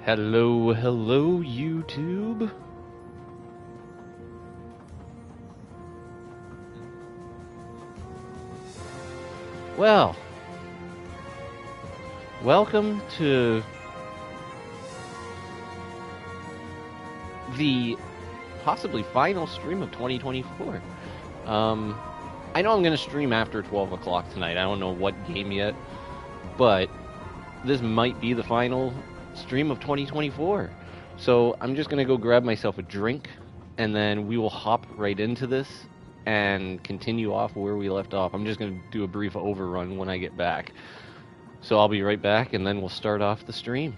Hello, hello, YouTube. Well, welcome to the possibly final stream of 2024. I know I'm going to stream after 12 o'clock tonight. I don't know what game yet, but this might be the final stream of 2024. So I'm just going to go grab myself a drink, and then we will hop right into this and continue off where we left off. I'm just going to do a brief overrun when I get back. So I'll be right back, and then we'll start off the stream.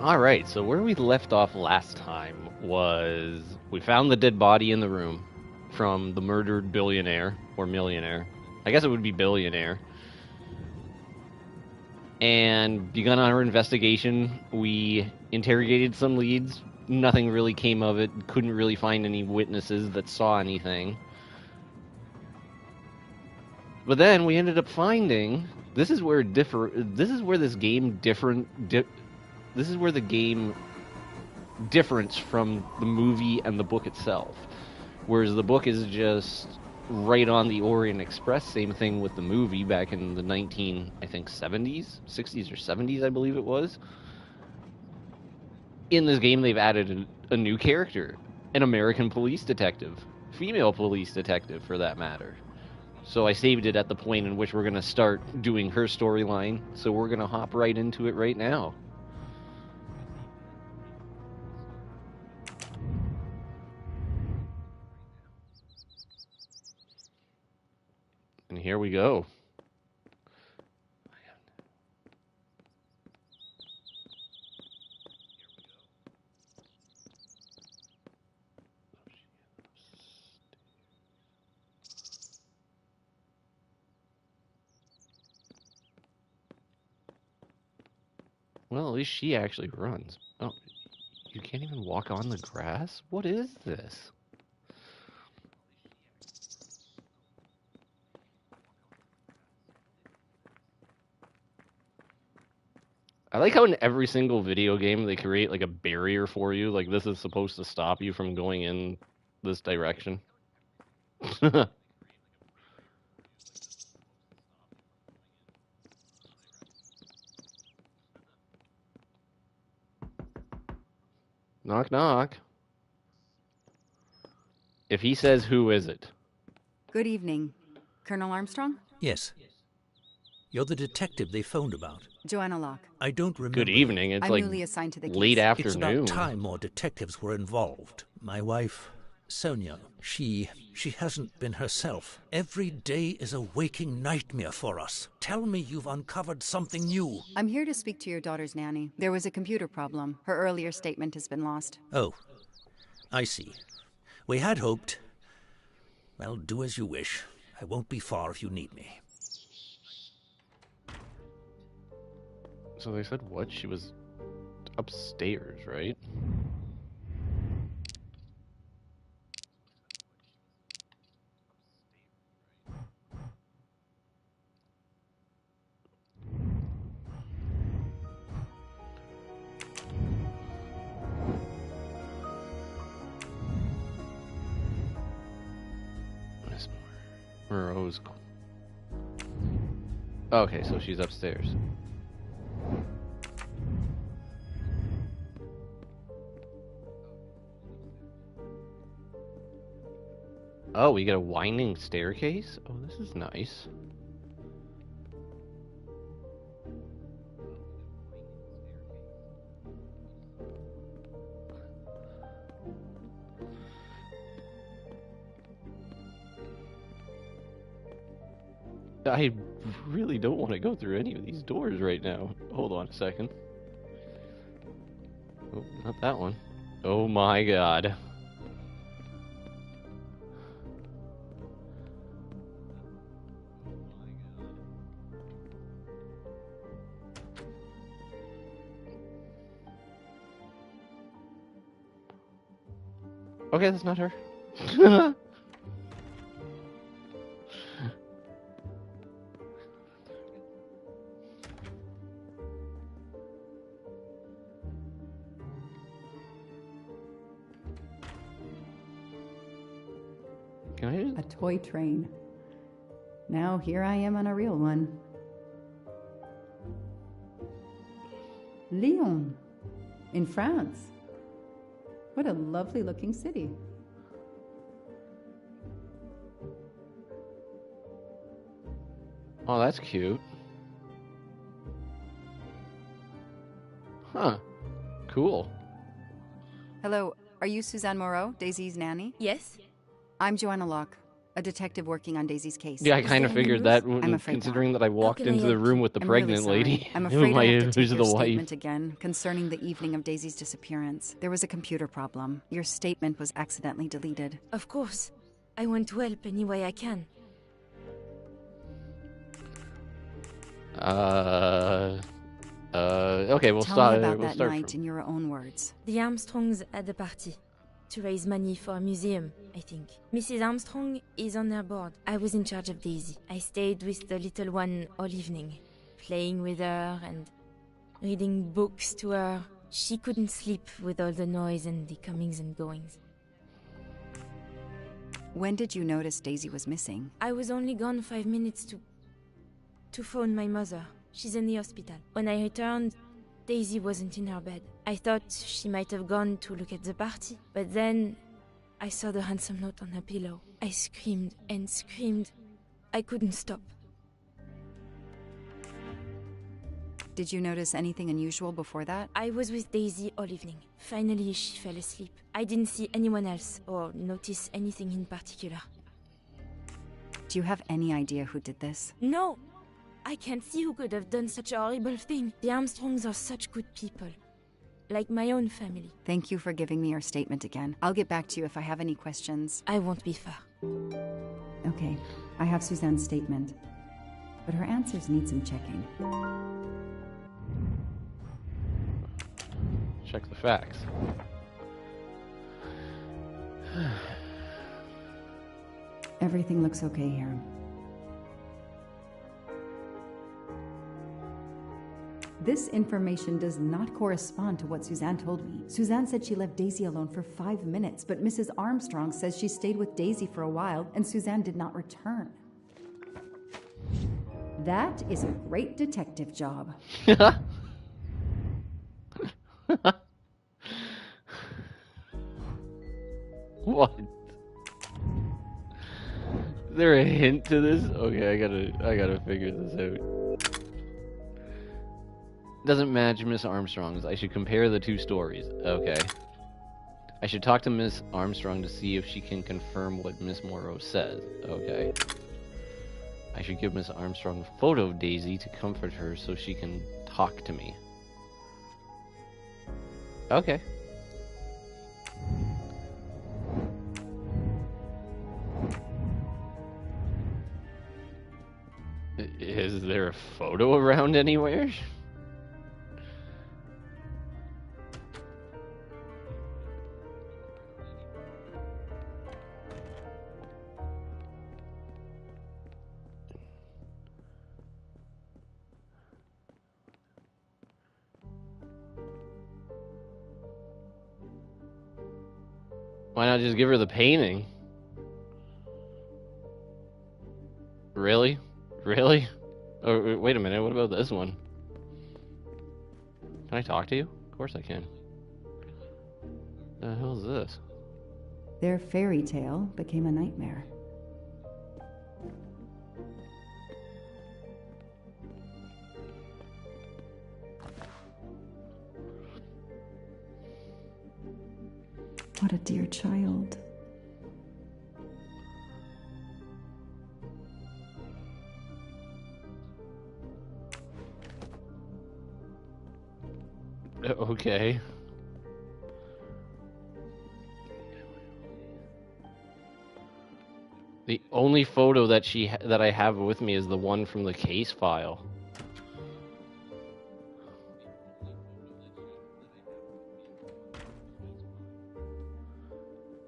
All right, so where we left off last time was we found the dead body in the room from the murdered billionaire or millionaire. I guess it would be billionaire. And begun our investigation. We interrogated some leads. Nothing really came of it. Couldn't really find any witnesses that saw anything. But then we ended up finding this is where this game this is where the game difference from the movie and the book itself. Whereas the book is just right on the Orient Express. Same thing with the movie back in the 70s, 60s or 70s, I believe it was. In this game, they've added a new character, an American police detective, female police detective for that matter. So I saved it at the point in which we're going to start doing her storyline. So we're going to hop right into it right now. And here we go. Well, at least she actually runs. Oh, you can't even walk on the grass? What is this? I like how in every single video game they create like a barrier for you. Like this is supposed to stop you from going in this direction. Knock, knock. If he says, who is it? Good evening. Colonel Armstrong? Yes. You're the detective they phoned about. Joanna Locke. I don't remember. Good evening. It's I'm like newly assigned to the late case. afternoon. It's about time more detectives were involved. My wife, Sonia, she hasn't been herself. Every day is a waking nightmare for us. Tell me you've uncovered something new. I'm here to speak to your daughter's nanny. There was a computer problem. Her earlier statement has been lost. Oh, I see. We had hoped. Well, do as you wish. I won't be far if you need me. So they said what? She was upstairs, right? Miss Rose. Okay, so she's upstairs. Oh, we get a winding staircase? Oh, this is nice. I really don't want to go through any of these doors right now. Hold on a second. Oh, not that one. Oh my god. Okay, that's not her. Can I just... A toy train. Now here I am on a real one. Lyon, in France. What a lovely looking city. Oh, that's cute. Huh. Cool. Hello, are you Suzanne Moreau, Daisy's nanny? Yes? I'm Joanna Locke, a detective working on Daisy's case. Yeah, I kind of figured that, I'm afraid considering not. that I walked can I into the help room you? with the I'm pregnant really sorry. lady. I'm afraid I have to Who's take the your wife. statement again concerning the evening of Daisy's disappearance. There was a computer problem. Your statement was accidentally deleted. Of course. I want to help any way I can. Okay, we'll Tell start. me about We'll that start night from... in your own words. The Armstrongs had a party to raise money for a museum, I think. Mrs. Armstrong is on their board. I was in charge of Daisy. I stayed with the little one all evening, playing with her and reading books to her. She couldn't sleep with all the noise and the comings and goings. When did you notice Daisy was missing? I was only gone 5 minutes to phone my mother. She's in the hospital. When I returned, Daisy wasn't in her bed. I thought she might have gone to look at the party, but then I saw the handsome note on her pillow. I screamed and screamed. I couldn't stop. Did you notice anything unusual before that? I was with Daisy all evening. Finally, she fell asleep. I didn't see anyone else or notice anything in particular. Do you have any idea who did this? No! I can't see who could have done such a horrible thing. The Armstrongs are such good people. Like my own family. Thank you for giving me your statement again. I'll get back to you if I have any questions. I won't be far. Okay, I have Suzanne's statement. But her answers need some checking. Check the facts. Everything looks okay here. This information does not correspond to what Suzanne told me. Suzanne said she left Daisy alone for 5 minutes, but Mrs. Armstrong says she stayed with Daisy for a while and Suzanne did not return. That is a great detective job. What? Is there a hint to this? Okay, I gotta figure this out. Doesn't match Miss Armstrong's. I should compare the two stories. Okay. I should talk to Miss Armstrong to see if she can confirm what Miss Morrow says. Okay. I should give Miss Armstrong a photo of Daisy to comfort her so she can talk to me. Okay. Is there a photo around anywhere? Why not just give her the painting? Really? Really? Oh, wait a minute, what about this one? Can I talk to you? Of course I can. The hell is this? Their fairy tale became a nightmare. What a dear child. Okay. The only photo that that I have with me is the one from the case file.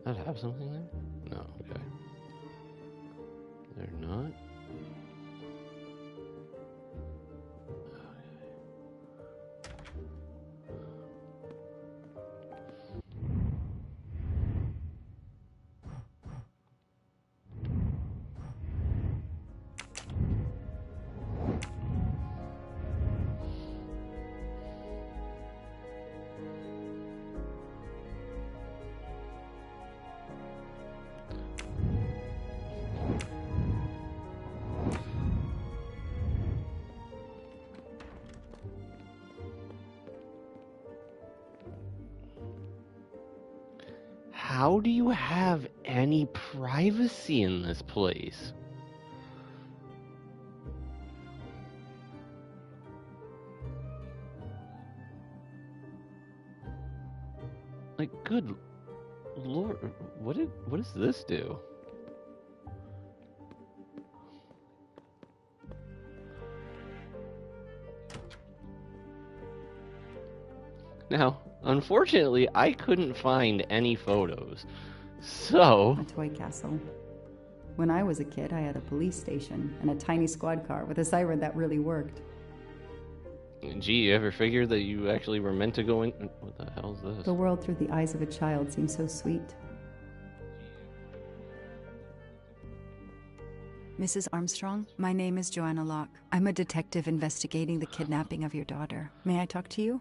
That have something there? No, okay. They're not. How do you have any privacy in this place? Like, good Lord, what does this do? Now, unfortunately, I couldn't find any photos. So... A toy castle. When I was a kid, I had a police station and a tiny squad car with a siren that really worked. Gee, you ever figured that you actually were meant to go in... What the hell is this? The world through the eyes of a child seems so sweet. Mrs. Armstrong, my name is Joanna Locke. I'm a detective investigating the kidnapping of your daughter. May I talk to you?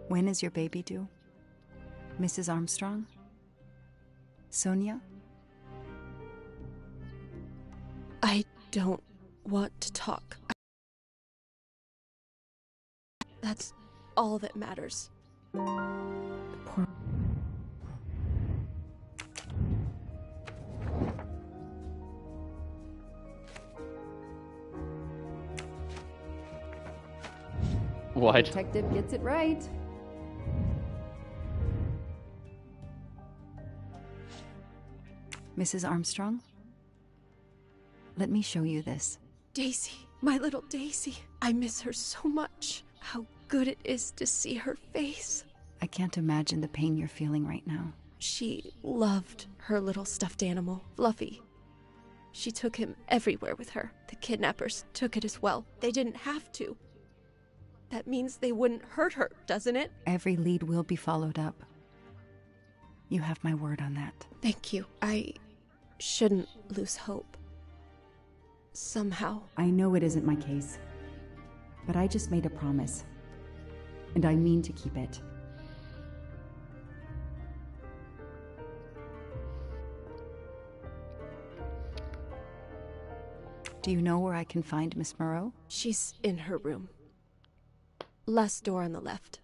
When is your baby due? Mrs. Armstrong? Sonia? I don't want to talk. That's all that matters. Poor... What? Detective gets it right. Mrs. Armstrong? Let me show you this. Daisy, my little Daisy. I miss her so much. How good it is to see her face. I can't imagine the pain you're feeling right now. She loved her little stuffed animal, Fluffy. She took him everywhere with her. The kidnappers took it as well. They didn't have to. That means they wouldn't hurt her, doesn't it? Every lead will be followed up. You have my word on that. Thank you. I shouldn't lose hope. Somehow. I know it isn't my case, but I just made a promise, and I mean to keep it. Do you know where I can find Miss Moreau? She's in her room. Last door on the left.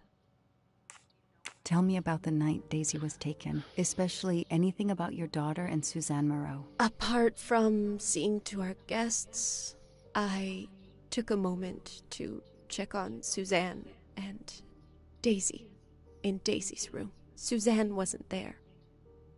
Tell me about the night Daisy was taken, especially anything about your daughter and Suzanne Moreau. Apart from seeing to our guests, I took a moment to check on Suzanne and Daisy in Daisy's room. Suzanne wasn't there,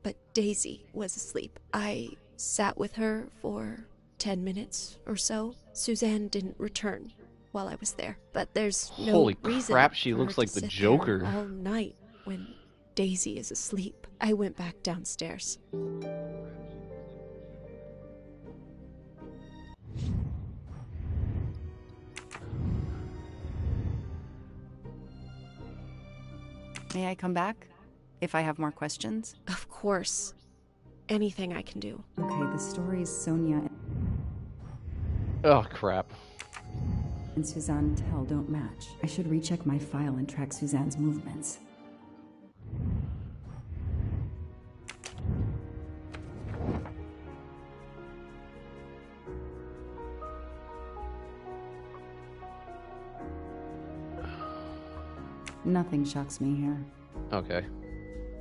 but Daisy was asleep. I sat with her for 10 minutes or so. Suzanne didn't return while I was there, but there's no Holy reason crap, she for looks her like to the sit Joker. there all night when Daisy is asleep. I went back downstairs. May I come back if I have more questions? Of course. Anything I can do. Okay, the stories Sonia Oh, crap. and Suzanne tell don't match. I should recheck my file and track Suzanne's movements. Nothing shocks me here. Okay.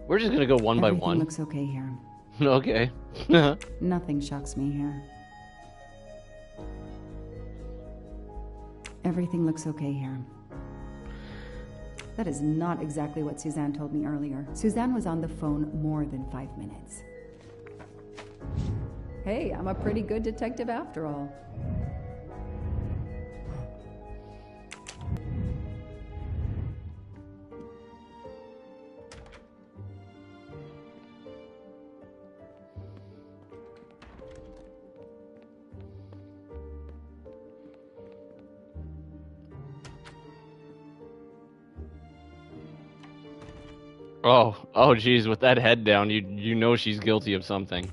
We're just gonna go one by Everything one. looks okay here. Okay. Nothing shocks me here. Everything looks okay here. That is not exactly what Suzanne told me earlier. Suzanne was on the phone more than 5 minutes. Hey, I'm a pretty good detective after all. Oh, geez, with that head down, you know she's guilty of something.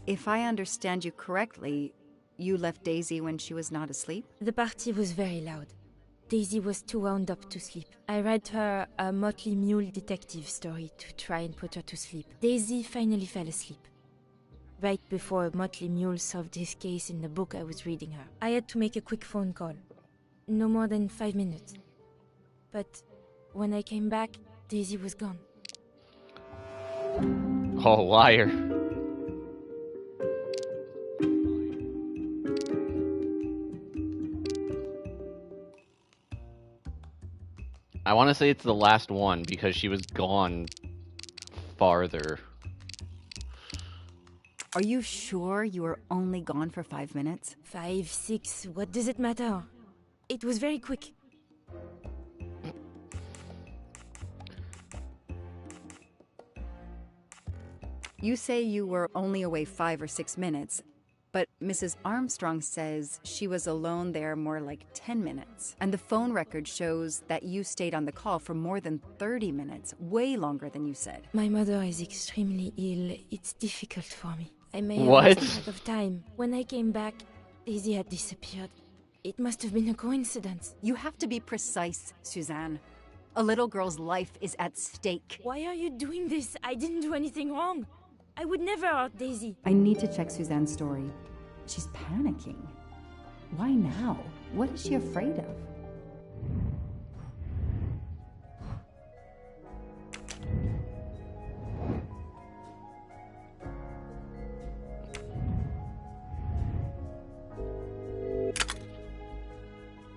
If I understand you correctly, you left Daisy when she was not asleep? The party was very loud. Daisy was too wound up to sleep. I read her a Motley Mule detective story to try and put her to sleep. Daisy finally fell asleep. Right before Motley Mule solved his case in the book I was reading her. I had to make a quick phone call. No more than 5 minutes. But when I came back, Daisy was gone. Oh, liar. I want to say it's the last one because she was gone farther. Are you sure you were only gone for 5 minutes? 5, 6, what does it matter? It was very quick. You say you were only away 5 or 6 minutes, but Mrs. Armstrong says she was alone there more like 10 minutes. And the phone record shows that you stayed on the call for more than 30 minutes, way longer than you said. My mother is extremely ill. It's difficult for me. I may have What? lost track of time. When I came back, Daisy had disappeared. It must have been a coincidence. You have to be precise, Suzanne. A little girl's life is at stake. Why are you doing this? I didn't do anything wrong. I would never hurt Daisy. I need to check Suzanne's story. She's panicking. Why now? What is she afraid of?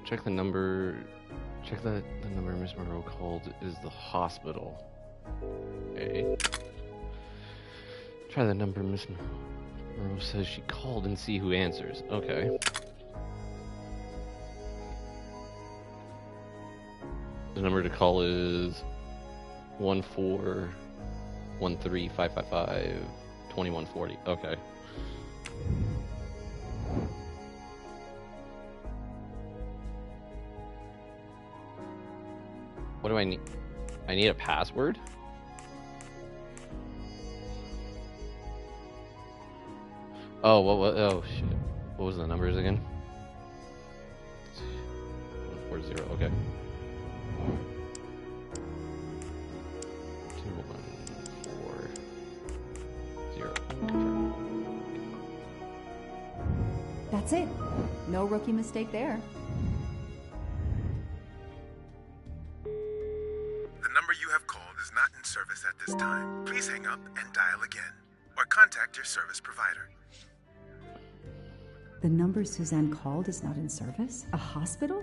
Check the number. Check that the number Miss Moreau called is the hospital. Okay. Try the number Miss Moreau says she called and see who answers. Okay. The number to call is 1413555-2140. Okay. What do I need? I need a password? Oh, what, oh shit. What was the numbers again? 140, okay. 2140. That's it. No rookie mistake there. The number you have called is not in service at this time. Please hang up and dial again, or contact your service provider. The number Suzanne called is not in service? A hospital?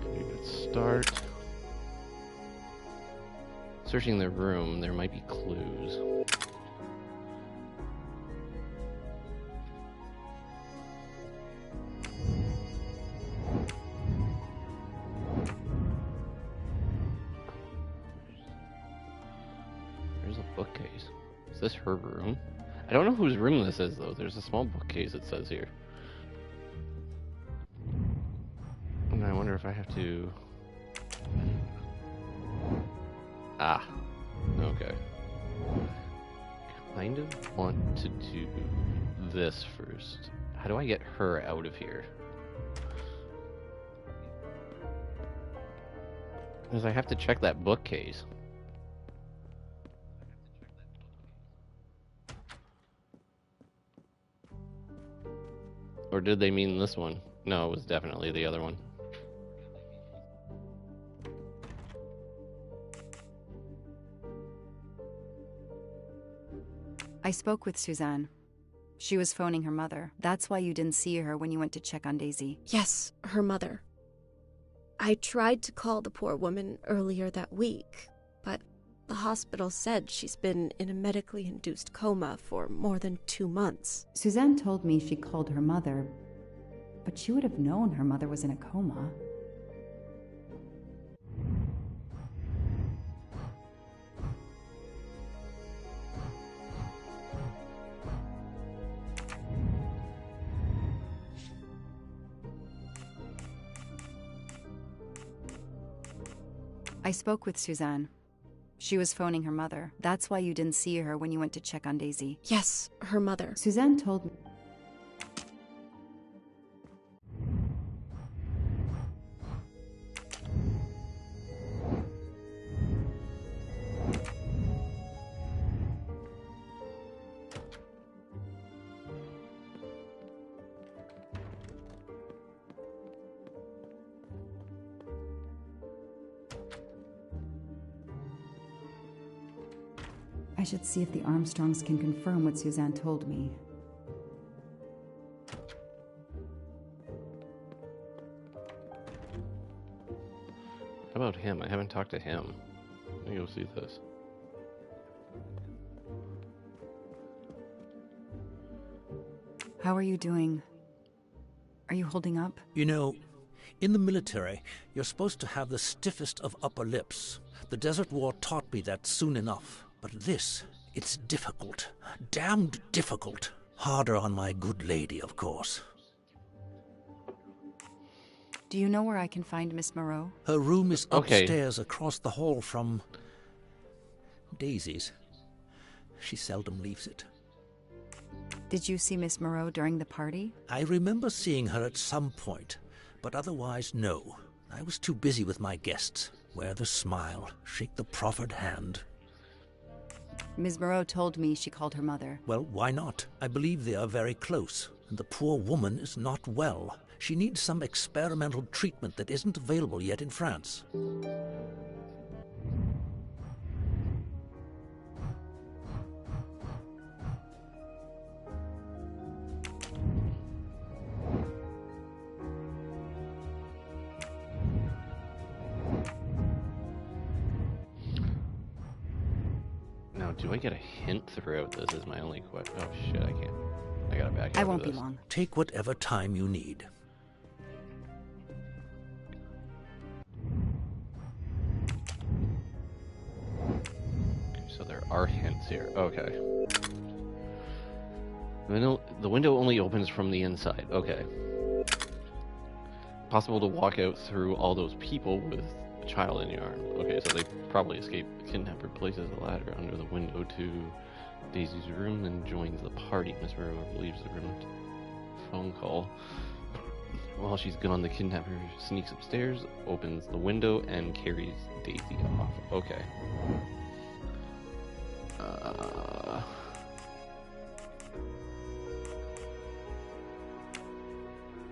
Okay, let's start. Searching the room, there might be clues. Bookcase. Is this her room? I don't know whose room this is, though. There's a small bookcase, it says here. And I wonder if I have to... Ah. Okay. Kind of want to do this first. How do I get her out of here? Because I have to check that bookcase. Or did they mean this one? No, it was definitely the other one. I spoke with Suzanne. She was phoning her mother. That's why you didn't see her when you went to check on Daisy. Yes, her mother. I tried to call the poor woman earlier that week, but the hospital said she's been in a medically induced coma for more than 2 months. Suzanne told me she called her mother, but she would have known her mother was in a coma. I spoke with Suzanne. She was phoning her mother. That's why you didn't see her when you went to check on Daisy. Yes, her mother. Suzanne told me. I should see if the Armstrongs can confirm what Suzanne told me. How about him? I haven't talked to him. Let me go see this. How are you doing? Are you holding up? You know, in the military, you're supposed to have the stiffest of upper lips. The Desert War taught me that soon enough. But this, it's difficult. Damned difficult. Harder on my good lady, of course. Do you know where I can find Miss Moreau? Her room is Okay. upstairs across the hall from Daisy's. She seldom leaves it. Did you see Miss Moreau during the party? I remember seeing her at some point, but otherwise, no. I was too busy with my guests. Wear the smile, shake the proffered hand. Ms. Moreau told me she called her mother. Well, why not? I believe they are very close. and the poor woman is not well. She needs some experimental treatment that isn't available yet in France. Now, do I get a hint throughout this is my only question. Oh shit, I can't. I gotta back out I of won't be this. long. Take whatever time you need. So there are hints here. Okay. The window only opens from the inside. Okay. Possible to walk out through all those people with a child in your arm. Okay, so they probably escaped. The kidnapper places a ladder under the window to Daisy's room and joins the party. Miss Monroe leaves the room. Phone call. While she's gone, the kidnapper sneaks upstairs, opens the window, and carries Daisy off. Okay.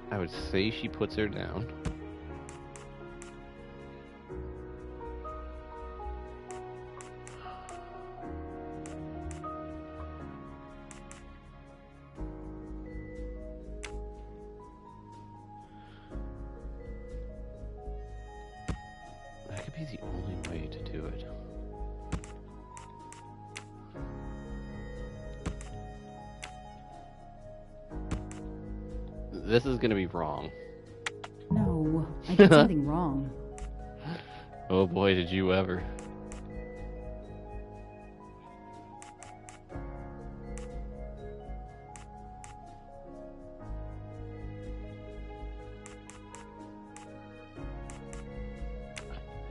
I would say she puts her down. That could be the only way to do it. This is gonna be wrong. No, I did something wrong. Oh boy, did you ever.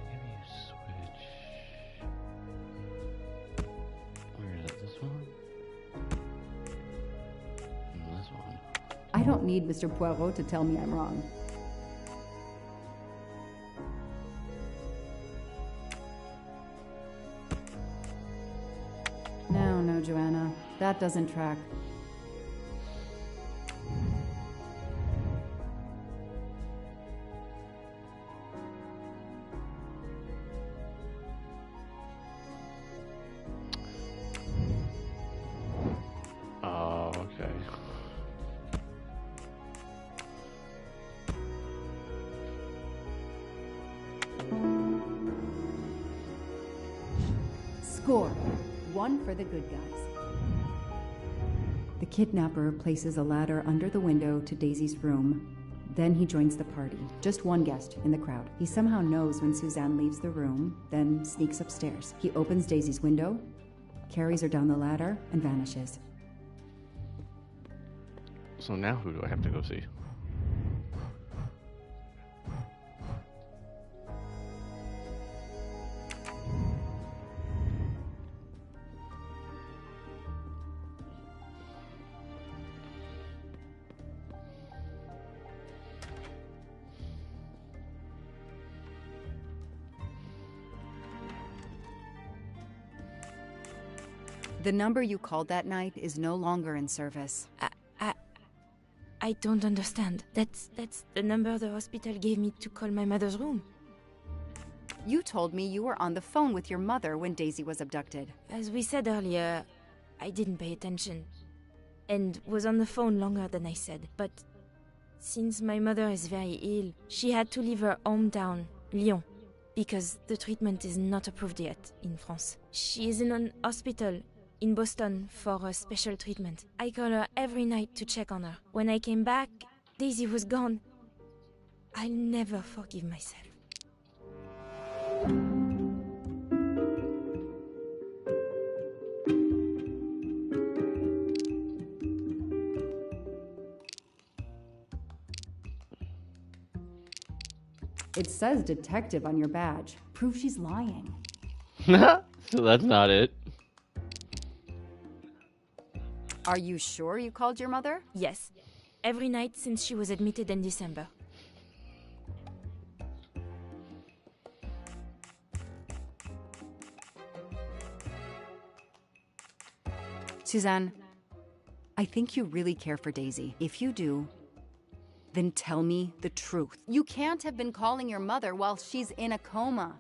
Maybe you switch. Where is it? This one? And this one. I don't need Mr. Poirot to tell me I'm wrong. No, Joanna. That doesn't track. Oh, okay. Score. 1 for the good guys. The kidnapper places a ladder under the window to Daisy's room. Then he joins the party. Just one guest in the crowd. He somehow knows when Suzanne leaves the room, then sneaks upstairs. He opens Daisy's window, carries her down the ladder, and vanishes. So now who do I have to go see? The number you called that night is no longer in service. I don't understand. That's the number the hospital gave me to call my mother's room. You told me you were on the phone with your mother when Daisy was abducted. As we said earlier, I didn't pay attention and was on the phone longer than I said. But since my mother is very ill, she had to leave her hometown, Lyon, because the treatment is not approved yet in France. She is in an hospital in Boston for a special treatment. I call her every night to check on her. When I came back, Daisy was gone. I'll never forgive myself. It says detective on your badge. Prove she's lying. So that's not it. Are you sure you called your mother? Yes, every night since she was admitted in December. Suzanne, I think you really care for Daisy. If you do, then tell me the truth. You can't have been calling your mother while she's in a coma.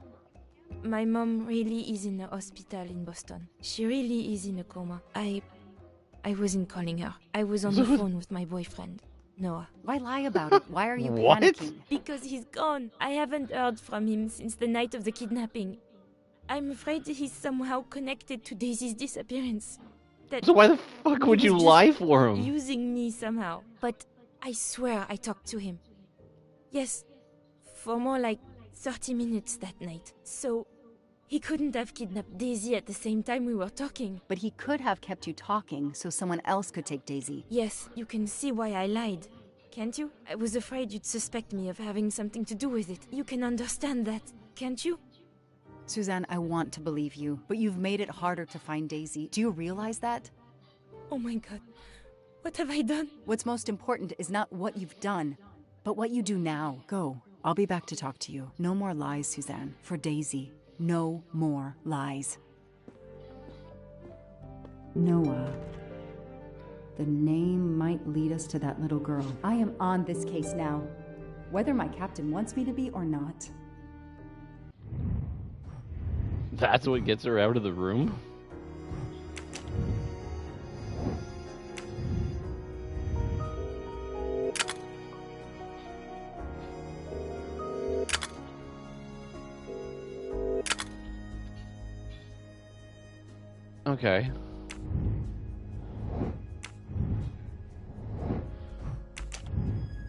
My mom really is in a hospital in Boston. She really is in a coma. I wasn't calling her. I was on the phone with my boyfriend, Noah. Why lie about it? Why are you What? panicking? Because he's gone. I haven't heard from him since the night of the kidnapping. I'm afraid he's somehow connected to Daisy's disappearance. That So why the fuck would he you was lie just for him? using me somehow. But I swear I talked to him. Yes, for more like 30 minutes that night. So he couldn't have kidnapped Daisy at the same time we were talking. But he could have kept you talking so someone else could take Daisy. Yes, you can see why I lied. Can't you? I was afraid you'd suspect me of having something to do with it. You can understand that, can't you? Suzanne, I want to believe you, but you've made it harder to find Daisy. Do you realize that? Oh my god. What have I done? What's most important is not what you've done, but what you do now. Go. I'll be back to talk to you. No more lies, Suzanne. For Daisy. No more lies. Noah. The name might lead us to that little girl. I am on this case now, whether my captain wants me to be or not. That's what gets her out of the room? Okay.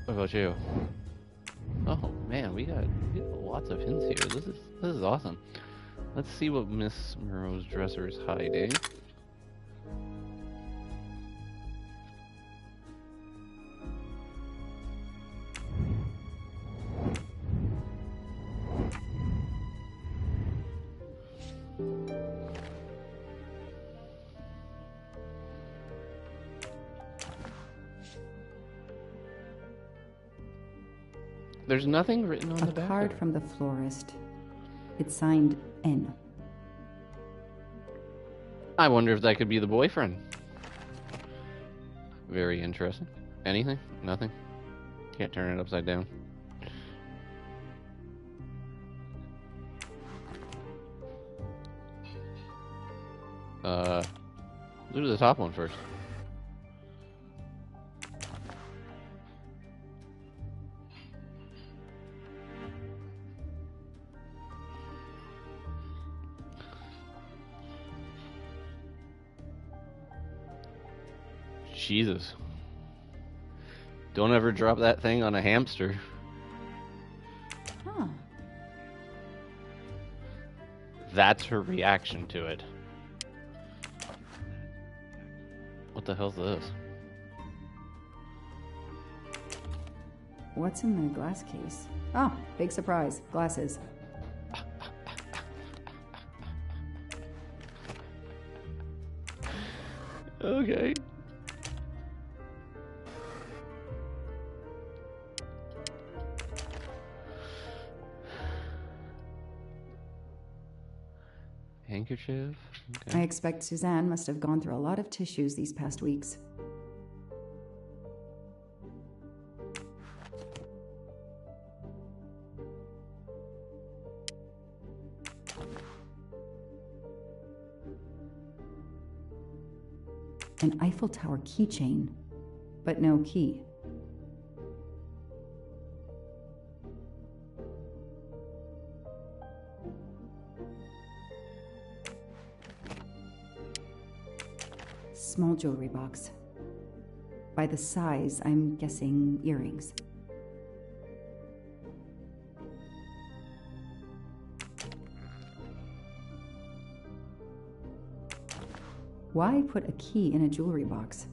What about you? Oh man, we got lots of hints here. This is awesome. Let's see what Miss Moreau's dresser is hiding. There's nothing written on the back. A card from the florist. It's signed N. I wonder if that could be the boyfriend. Very interesting. Anything? Nothing? Can't turn it upside down. Do the top one first. Jesus. Don't ever drop that thing on a hamster. Huh. That's her reaction to it. What the hell's this? What's in the glass case? Oh, big surprise. Glasses. Okay. Handkerchief? Okay. I expect Suzanne must have gone through a lot of tissues these past weeks. An Eiffel Tower keychain, but no key. Small jewelry box. By the size, I'm guessing earrings. Why put a key in a jewelry box?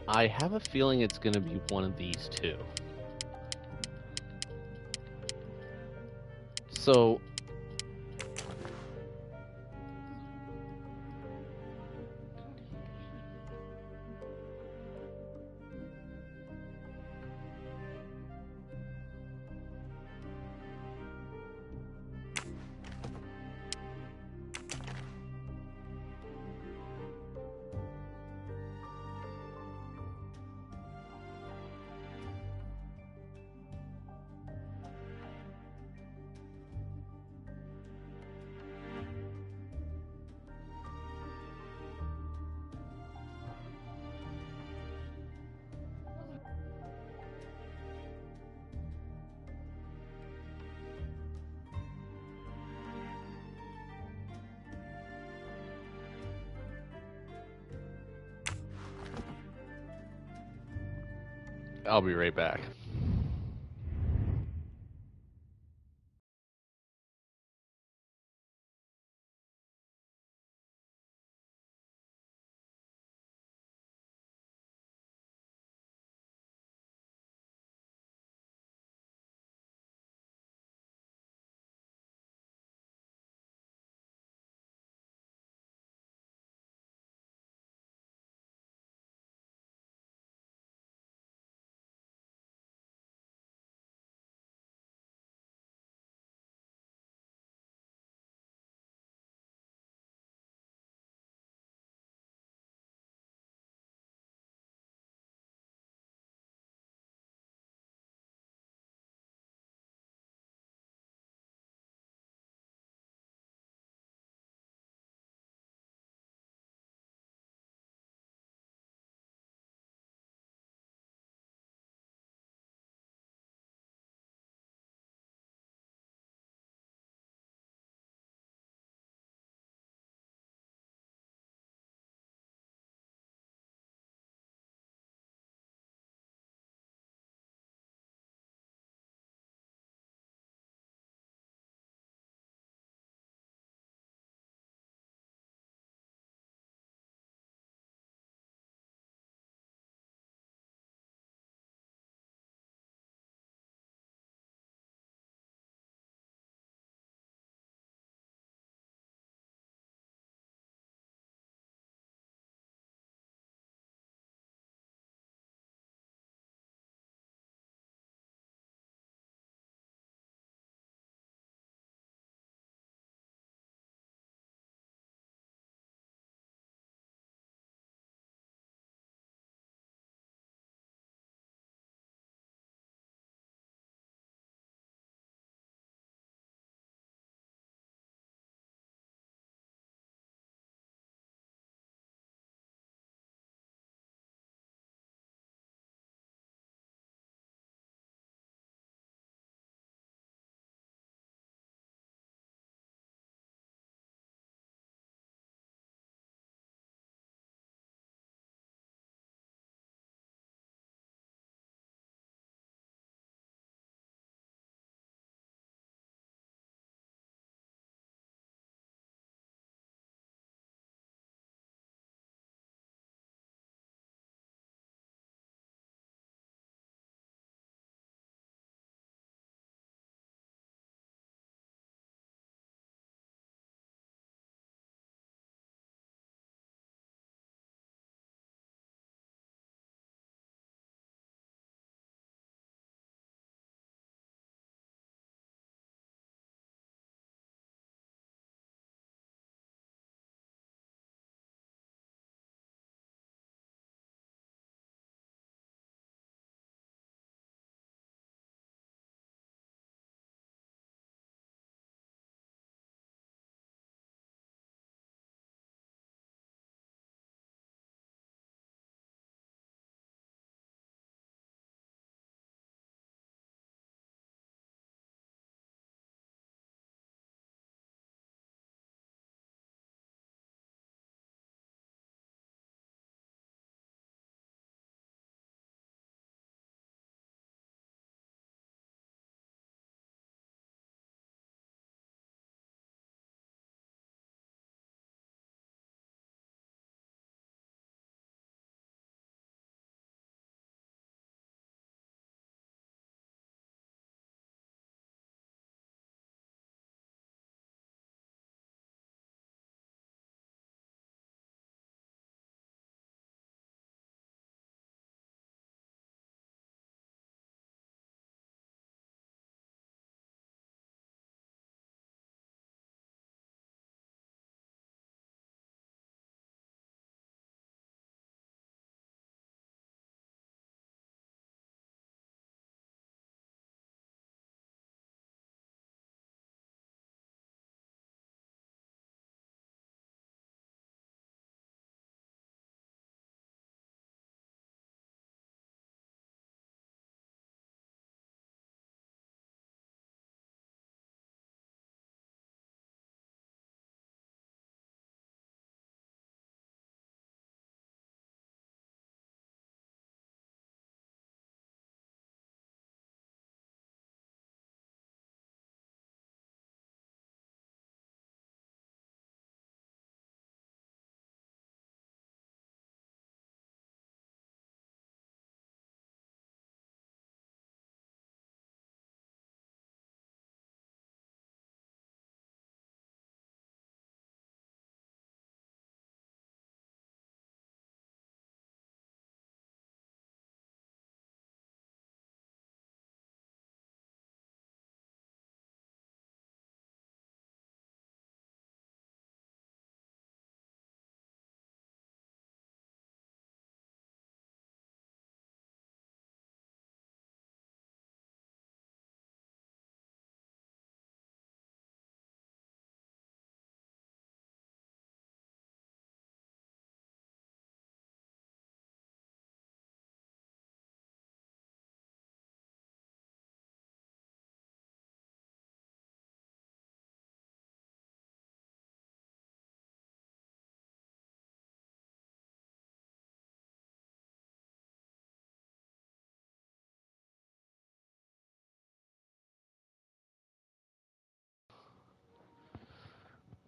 I have a feeling it's going to be one of these two. So I'll be right back.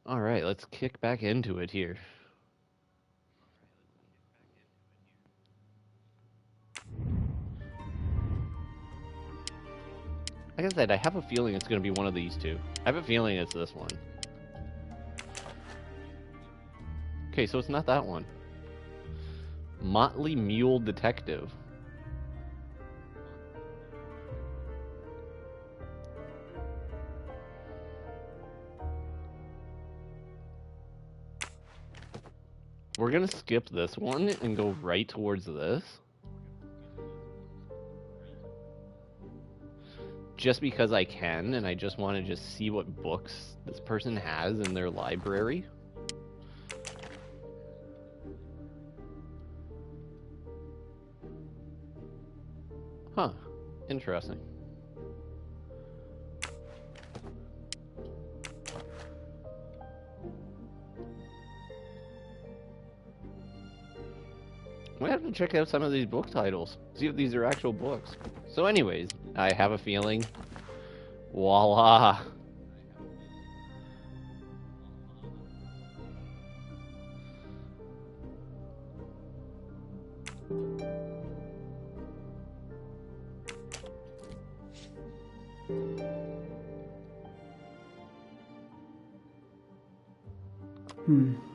Alright, let's kick back into it here. Like I said, I have a feeling it's going to be one of these two. I have a feeling it's this one. Okay, so it's not that one. Motley Mule Detective. We're going to skip this one and go right towards this. Just because I can, and I just want to just see what books this person has in their library. Huh. Interesting. I'm gonna have to check out some of these book titles. See if these are actual books. So anyways, I have a feeling. Voila.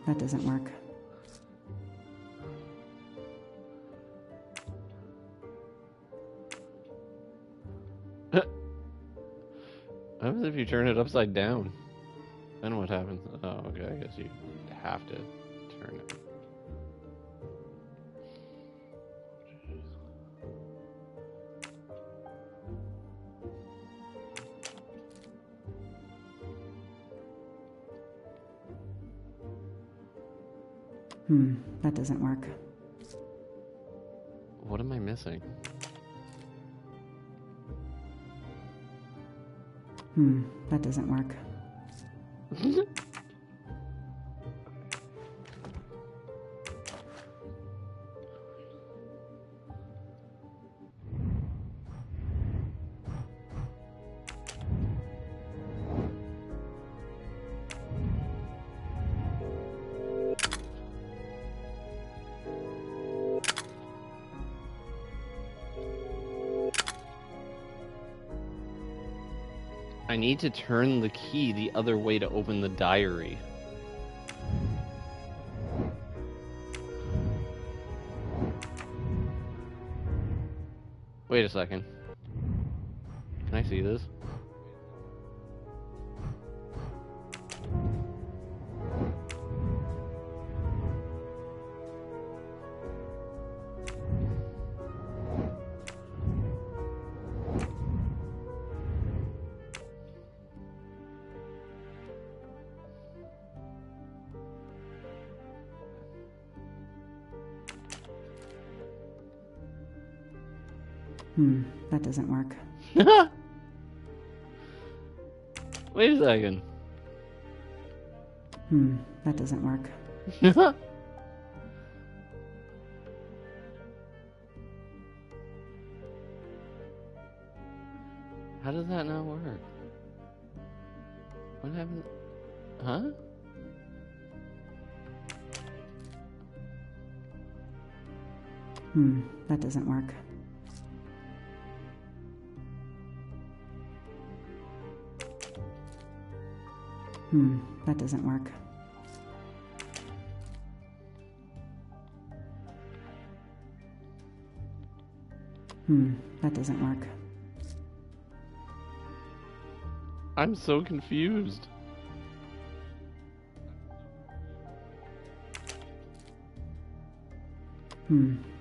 That doesn't work. What happens if you turn it upside down? Then what happens? Oh, okay, I guess you have to turn it. That doesn't work. What am I missing? That doesn't work. I need to turn the key the other way to open the diary. Wait a second. Can I see this? That doesn't work. Wait a second. That doesn't work. How does that not work? What happened? Huh? That doesn't work. That doesn't work. That doesn't work. I'm so confused.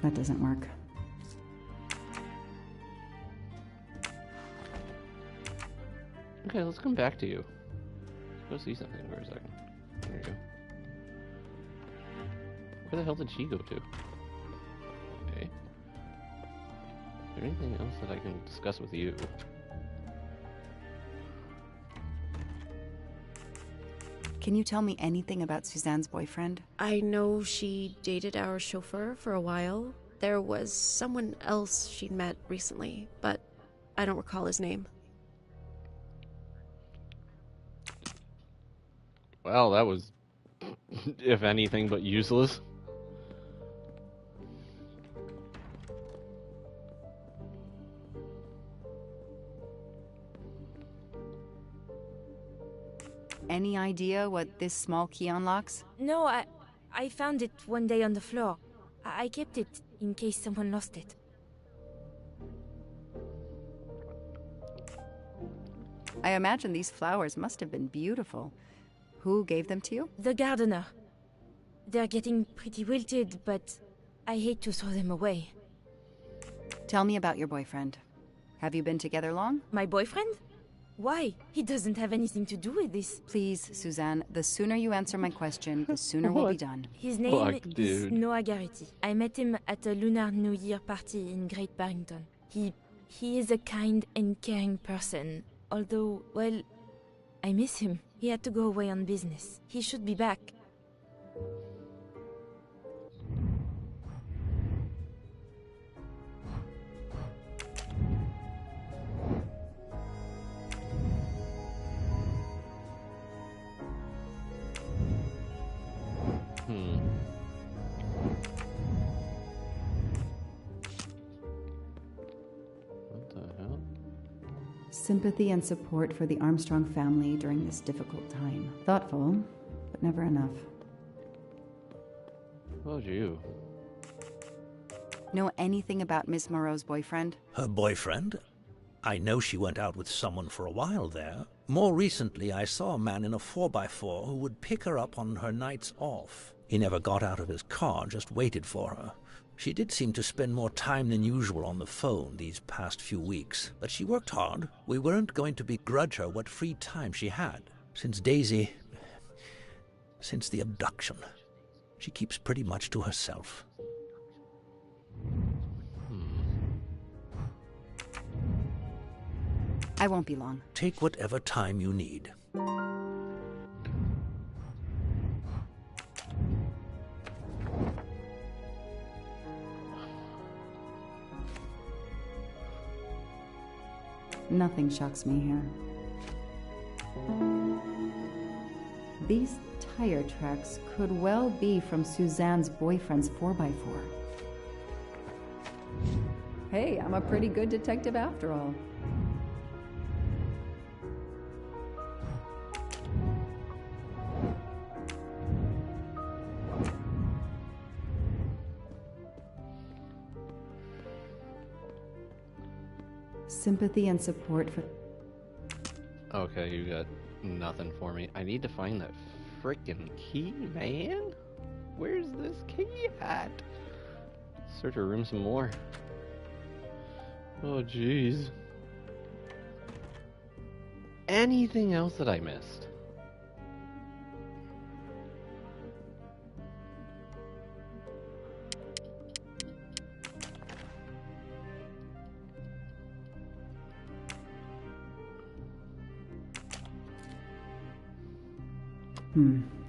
That doesn't work. Okay, let's come back to you. Let's go see something for a second. There you go. Where the hell did she go to? Okay. Is there anything else that I can discuss with you? Can you tell me anything about Suzanne's boyfriend? I know she dated our chauffeur for a while. There was someone else she'd met recently, but I don't recall his name. Well, that was, if anything, but useless. Any idea what this small key unlocks? No, I found it one day on the floor. I kept it in case someone lost it. I imagine these flowers must have been beautiful. Who gave them to you? The gardener. They're getting pretty wilted, but I hate to throw them away. Tell me about your boyfriend. Have you been together long? My boyfriend? Why? He doesn't have anything to do with this. Please, Suzanne, the sooner you answer my question, the sooner we'll be done. His name Fuck, is dude. Noah Garrity. I met him at a Lunar New Year party in Great Barrington. He is a kind and caring person. Although, well, I miss him. He had to go away on business. He should be back. What the hell? Sympathy and support for the Armstrong family during this difficult time. Thoughtful, but never enough. Oh, you. Know anything about Miss Moreau's boyfriend? Her boyfriend? I know she went out with someone for a while there. More recently, I saw a man in a 4x4 who would pick her up on her nights off. He never got out of his car, just waited for her. She did seem to spend more time than usual on the phone these past few weeks, but she worked hard. We weren't going to begrudge her what free time she had. Since the abduction, she keeps pretty much to herself. I won't be long. Take whatever time you need. Nothing shocks me here. These tire tracks could well be from Suzanne's boyfriend's 4x4. Hey, I'm a pretty good detective after all. Sympathy and support for... Okay, you got nothing for me. I need to find that frickin' key, man. Where's this key at? Search her room some more. Oh, jeez. Anything else that I missed?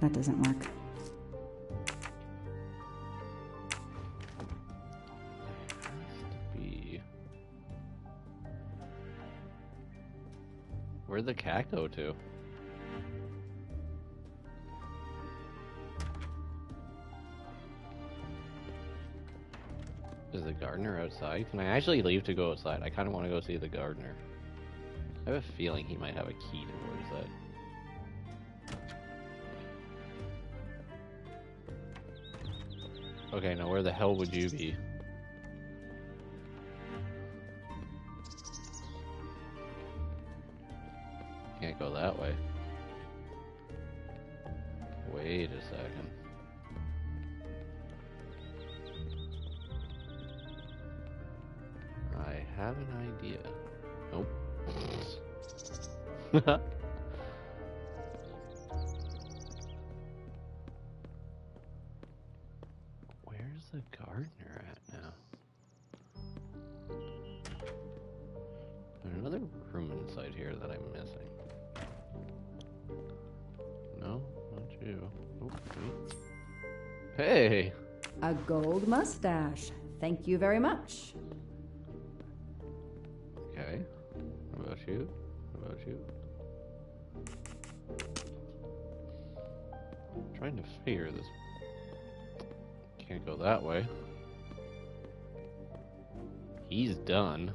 That doesn't work. Where'd the cat go to? Is the gardener outside? Can I actually leave to go outside? I kind of want to go see the gardener. I have a feeling he might have a key towards that. Okay, now where the hell would you be? Can't go that way. Wait a second. I have an idea. Nope. Where's the gardener at now? There's another room inside here that I'm missing. No, not you. Oh, wait. Hey! A gold mustache. Thank you very much. Okay. What about you? What about you? trying to figure this. Can't go that way. He's done.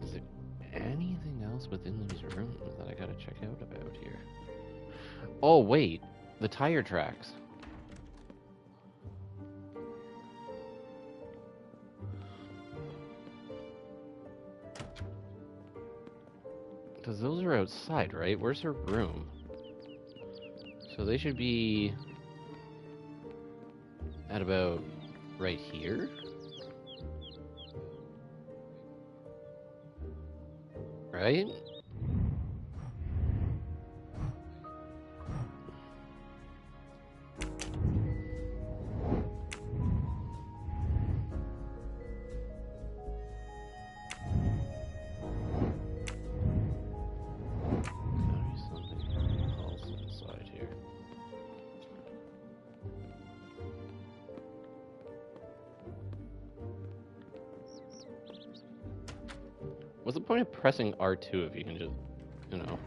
Is there anything else within these rooms that I gotta check out about here? Oh, wait. The tire tracks. Because those are outside, right? Where's her room? So they should be at about right here? Right? What's the point of pressing R2 if you can just, you know,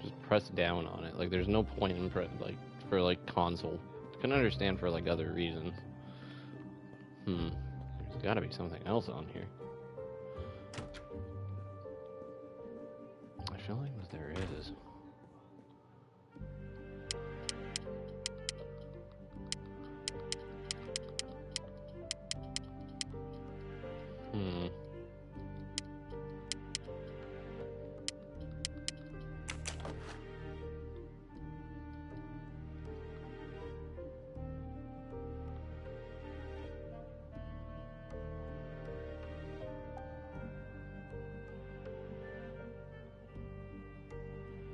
just press down on it? Like, there's no point in for like console. I can understand for like other reasons. There's got to be something else on here. I feel like there is.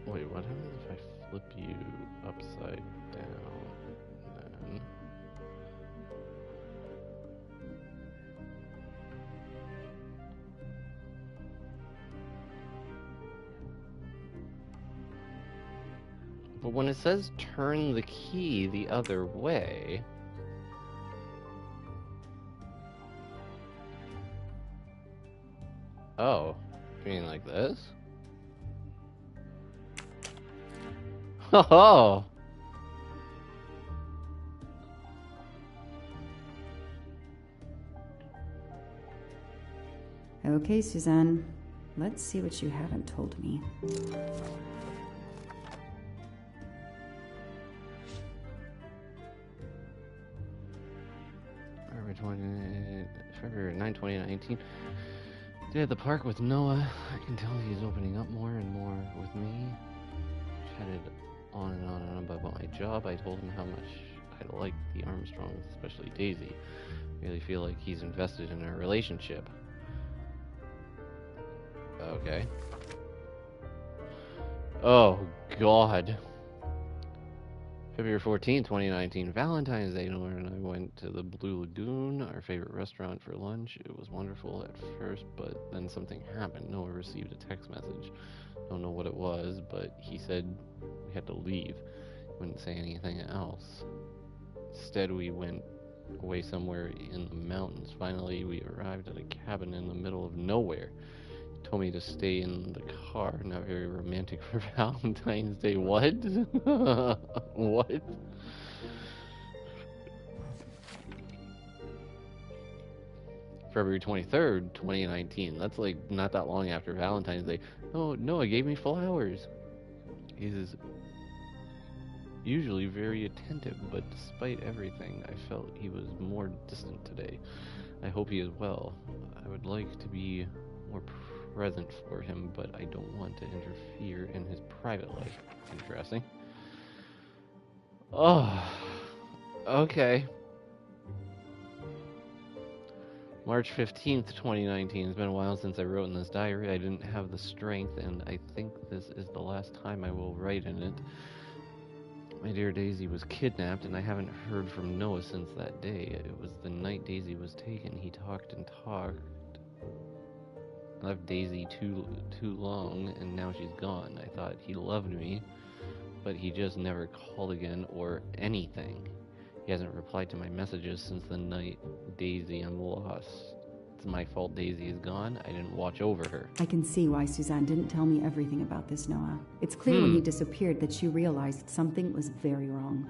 Wait, what happens if I flip you upside down, then? But when it says turn the key the other way... Oh, you mean like this? Oh! Okay, Suzanne. Let's see what you haven't told me. February 9, 2019. Day at the park with Noah. I can tell he's opening up more and more with me. Chatted on and on and on about my job. I told him how much I like the Armstrongs, especially Daisy. Really feel like he's invested in our relationship. Okay. Oh, God. February 14, 2019, Valentine's Day. Nora and I went to the Blue Lagoon, our favorite restaurant, for lunch. It was wonderful at first, but then something happened. Noah received a text message. Don't know what it was, but he said we had to leave. He wouldn't say anything else. Instead, we went away somewhere in the mountains. Finally, we arrived at a cabin in the middle of nowhere. He told me to stay in the car. Not very romantic for Valentine's Day. What? What? February 23rd, 2019. That's like not that long after Valentine's Day. Oh, Noah gave me flowers. He's usually very attentive, but despite everything, I felt he was more distant today. I hope he is well. I would like to be more present for him, but I don't want to interfere in his private life. Interesting. Oh, okay. March 15th, 2019. It's been a while since I wrote in this diary. I didn't have the strength, and I think this is the last time I will write in it. My dear Daisy was kidnapped, and I haven't heard from Noah since that day. It was the night Daisy was taken. He talked and talked. I left Daisy too long, and now she's gone. I thought he loved me, but he just never called again or anything. He hasn't replied to my messages since the night. Daisy, I'm lost. It's my fault Daisy is gone. I didn't watch over her. I can see why Suzanne didn't tell me everything about this, Noah. It's clear when he disappeared that she realized something was very wrong.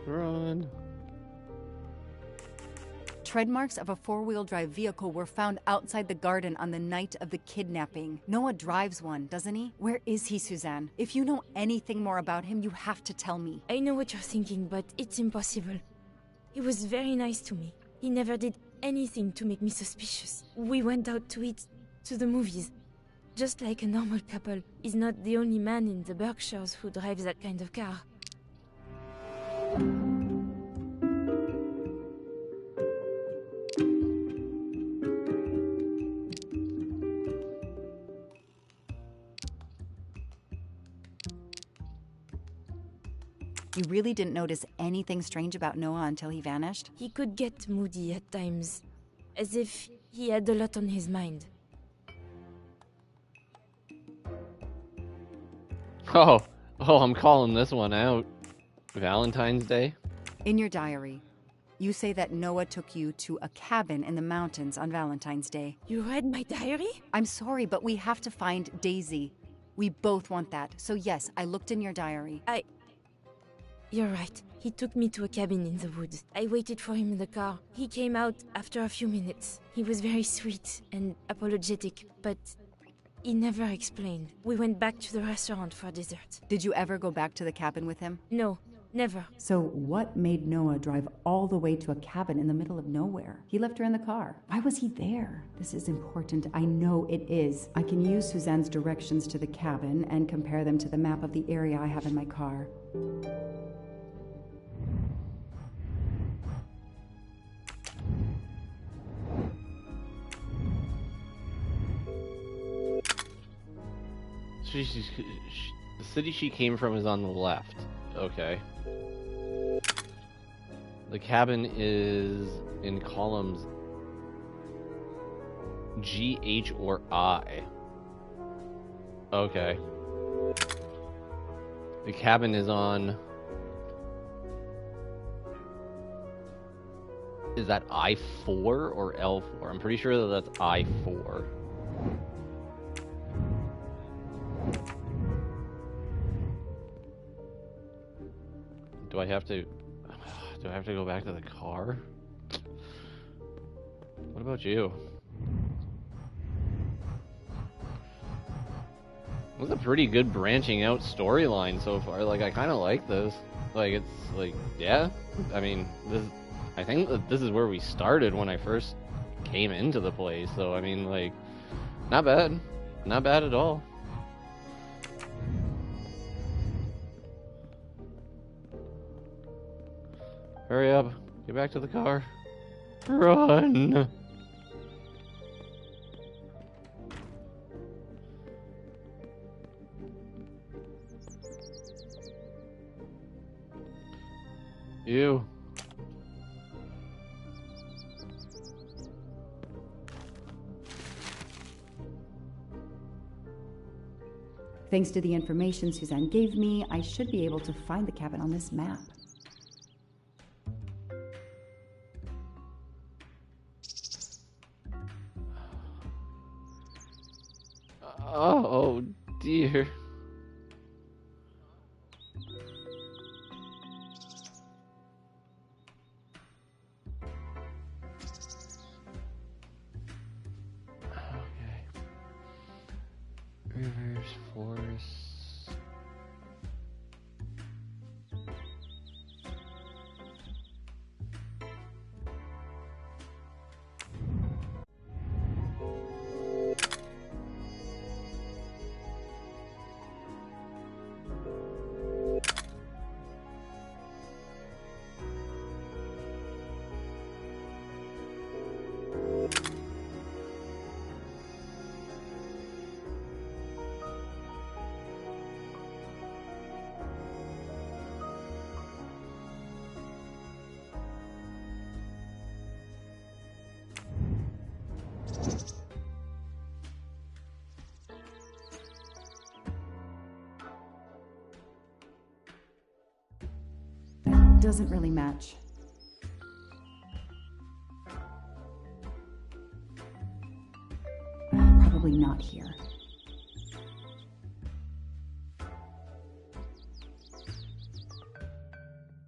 Run. Tread marks of a four-wheel drive vehicle were found outside the garden on the night of the kidnapping. Noah drives one, doesn't he? Where is he, Suzanne? If you know anything more about him, you have to tell me. I know what you're thinking, but it's impossible. He was very nice to me. He never did anything to make me suspicious. We went out to eat, to the movies. Just like a normal couple. He's not the only man in the Berkshires who drives that kind of car. You really didn't notice anything strange about Noah until he vanished? He could get moody at times, as if he had a lot on his mind. Oh, I'm calling this one out. Valentine's Day? In your diary, you say that Noah took you to a cabin in the mountains on Valentine's Day. You read my diary? I'm sorry, but we have to find Daisy. We both want that. So yes, I looked in your diary. You're right. He took me to a cabin in the woods. I waited for him in the car. He came out after a few minutes. He was very sweet and apologetic, but he never explained. We went back to the restaurant for dessert. Did you ever go back to the cabin with him? No, never. So what made Noah drive all the way to a cabin in the middle of nowhere? He left her in the car. Why was he there? This is important. I know it is. I can use Suzanne's directions to the cabin and compare them to the map of the area I have in my car. The city she came from is on the left. Okay. The cabin is in columns G, H, or I. Okay. The cabin is on... Is that I4 or L4? I'm pretty sure that that's I4. Do I have to go back to the car? What about you? It was a pretty good branching out storyline so far. Like, I kind of like this. Like, it's like, yeah. I mean, I think that this is where we started when I first came into the place. So, I mean, like, not bad. Not bad at all. Hurry up. Get back to the car. Run! You. Thanks to the information Suzanne gave me, I should be able to find the cabin on this map. Oh, dear. Okay. Rivers, forests. That doesn't really match. Probably not here.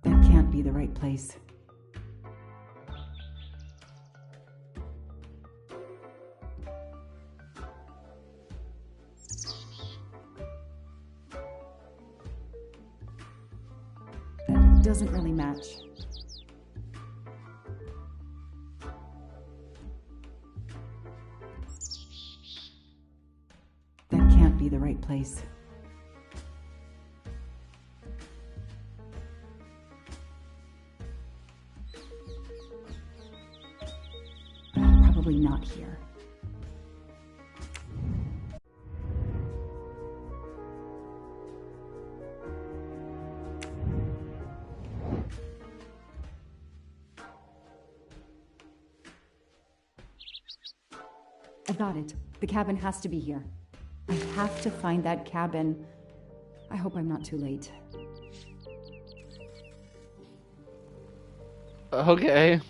That can't be the right place. That doesn't really match. That can't be the right place. Probably not here. I got it. The cabin has to be here. I have to find that cabin. I hope I'm not too late. Okay.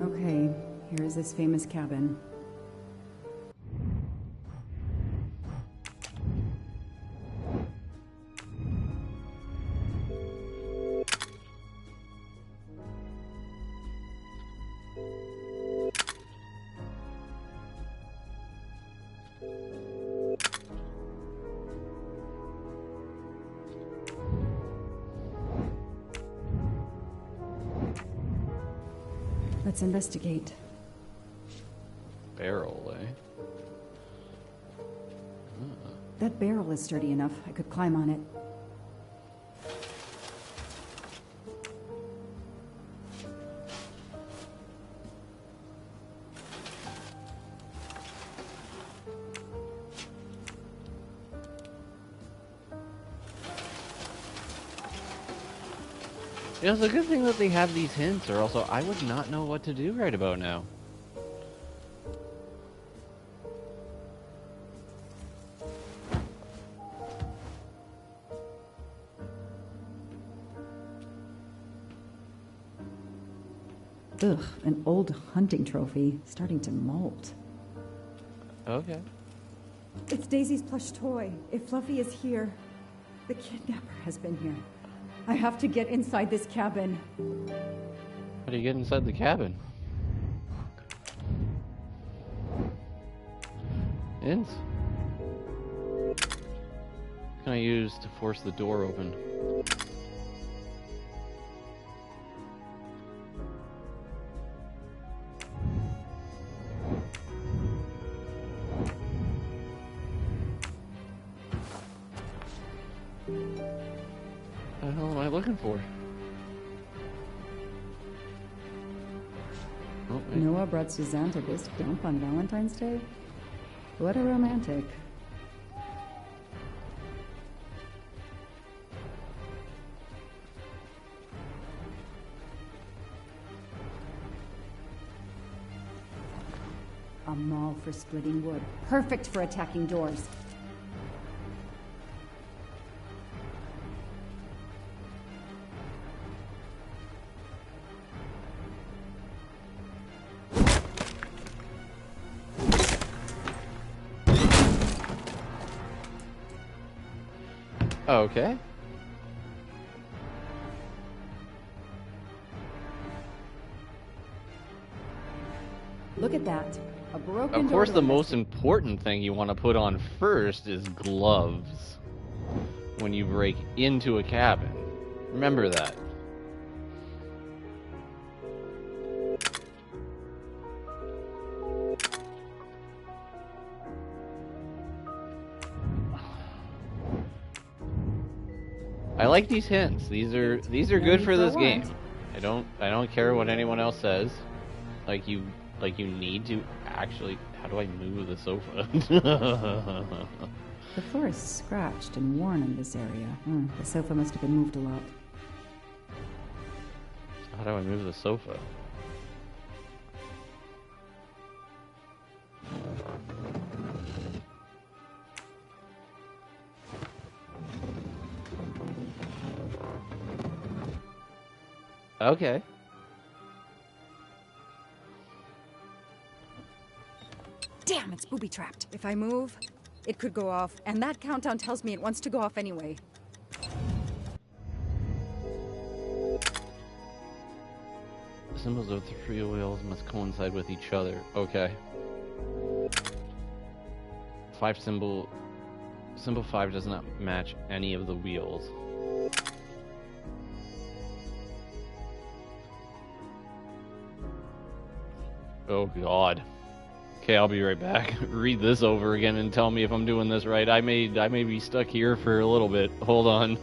Okay, here's this famous cabin. Let's investigate. Barrel, eh? That barrel is sturdy enough. I could climb on it. You know, it's a good thing that they have these hints, or also I would not know what to do right about now. Ugh, an old hunting trophy, starting to mold. Okay. It's Daisy's plush toy. If Fluffy is here, the kidnapper has been here. I have to get inside this cabin. How do you get inside the cabin? Hints? What can I use to force the door open? What the hell am I looking for? Oh, wait. Noah brought Suzanne to this dump on Valentine's Day? What a romantic. A maul for splitting wood. Perfect for attacking doors. Okay. Look at that. A broken Of course, door the to most important thing you want to put on first is gloves when you break into a cabin. Remember that. I like these hints. These are good for this game. I don't care what anyone else says. Like you need to actually. How do I move the sofa? The floor is scratched and worn in this area. The sofa must have been moved a lot. How do I move the sofa? Okay. Damn, it's booby-trapped. If I move, it could go off, and that countdown tells me it wants to go off anyway. The symbols of the three wheels must coincide with each other. Okay. Symbol 5 does not match any of the wheels. Oh god. Okay, I'll be right back. Read this over again and tell me if I'm doing this right. I may be stuck here for a little bit. Hold on.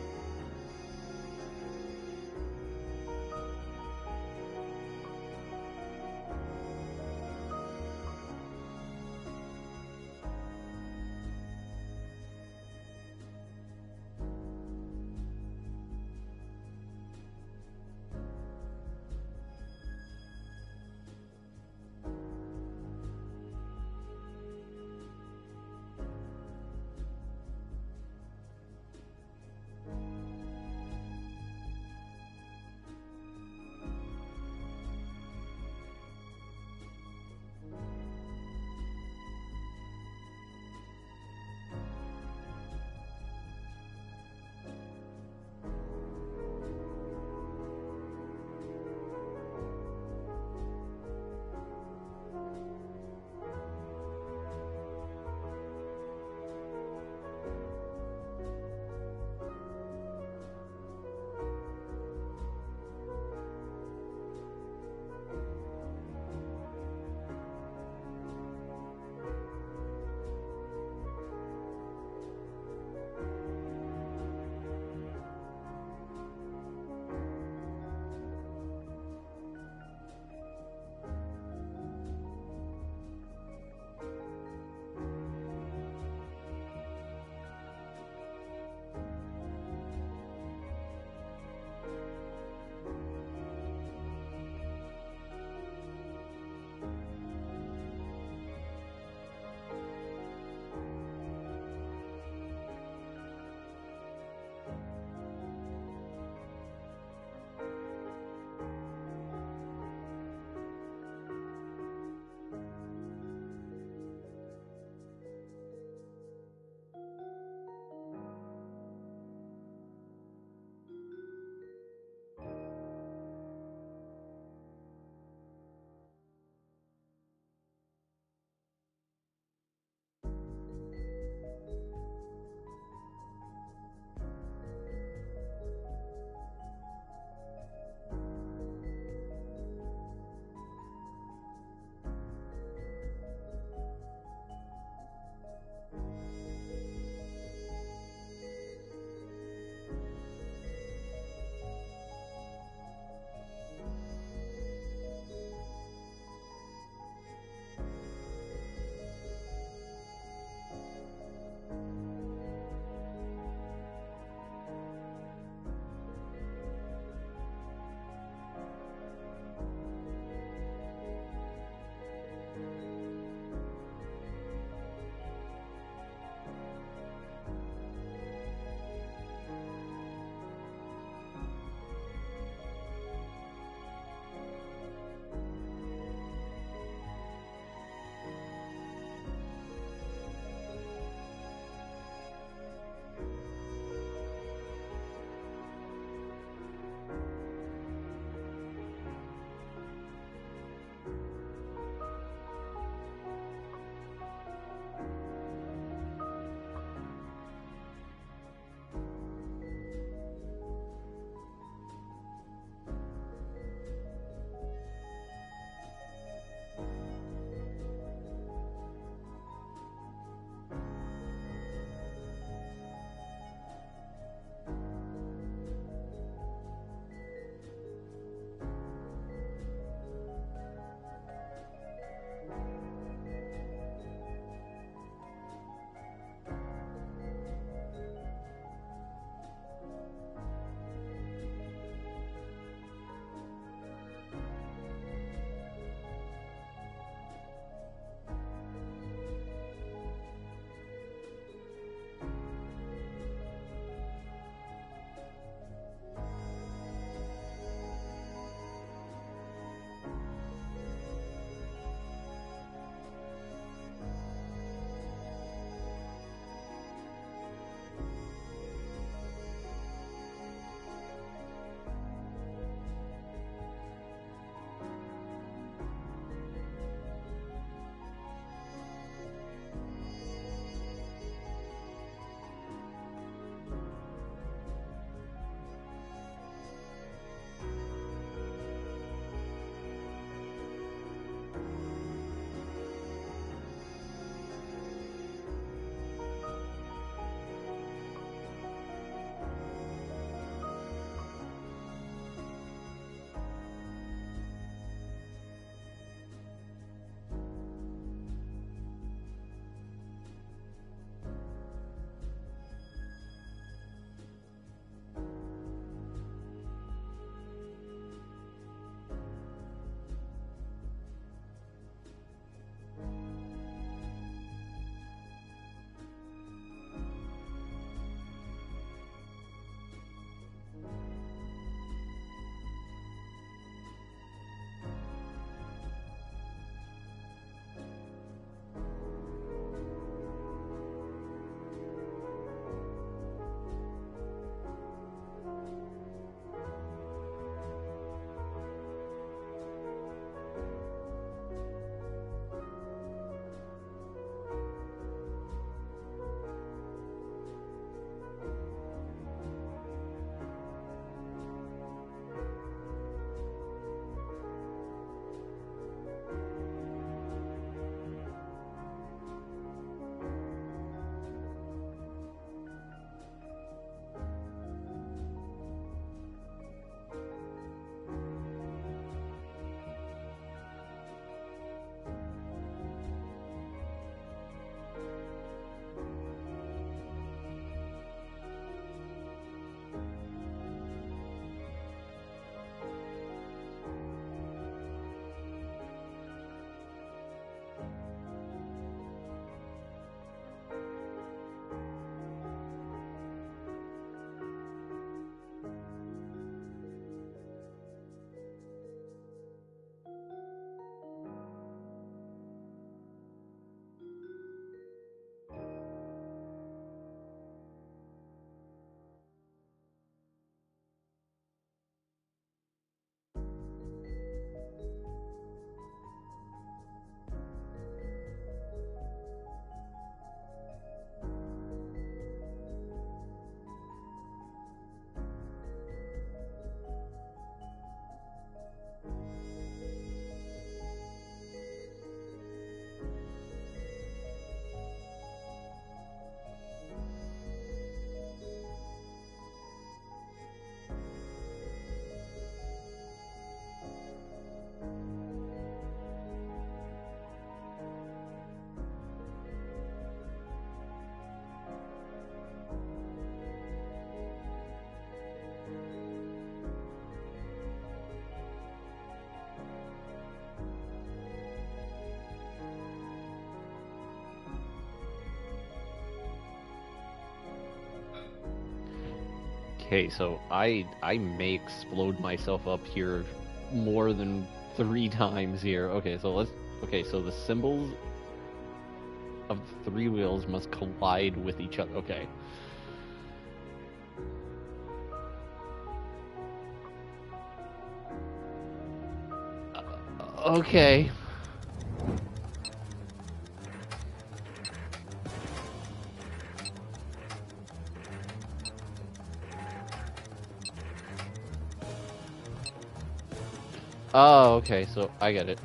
Okay, so I may explode myself up here more than 3 times here. Okay, so the symbols of the 3 wheels must collide with each other. Okay. Okay. Oh, okay, so I get it.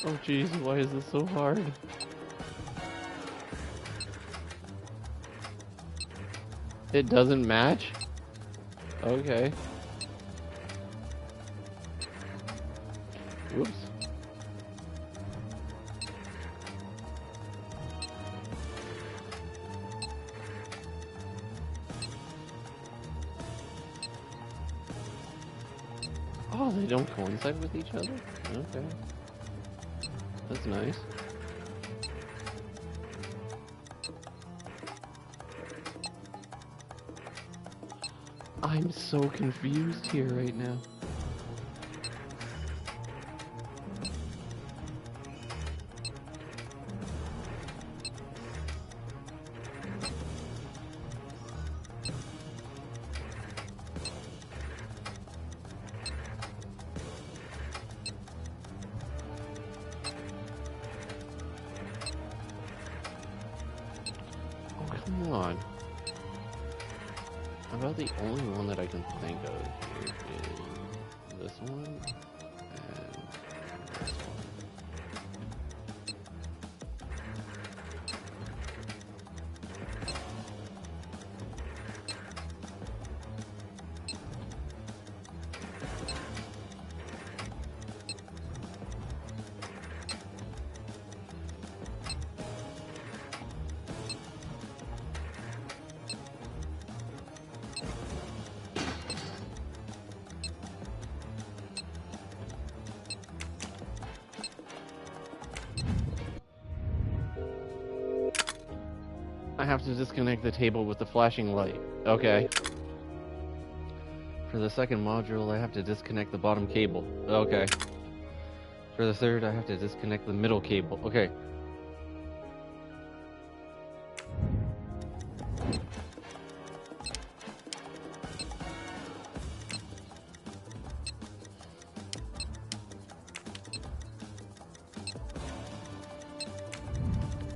Oh jeez, why is this so hard? It doesn't match? Okay. Whoops. Oh, they don't coincide with each other? Okay. That's nice. I'm so confused here right now. Oh, come on. About the only one that I can think of here is this one and this one. I have to disconnect the table with the flashing light. Okay. For the second module, I have to disconnect the bottom cable. Okay. For the third, I have to disconnect the middle cable. Okay.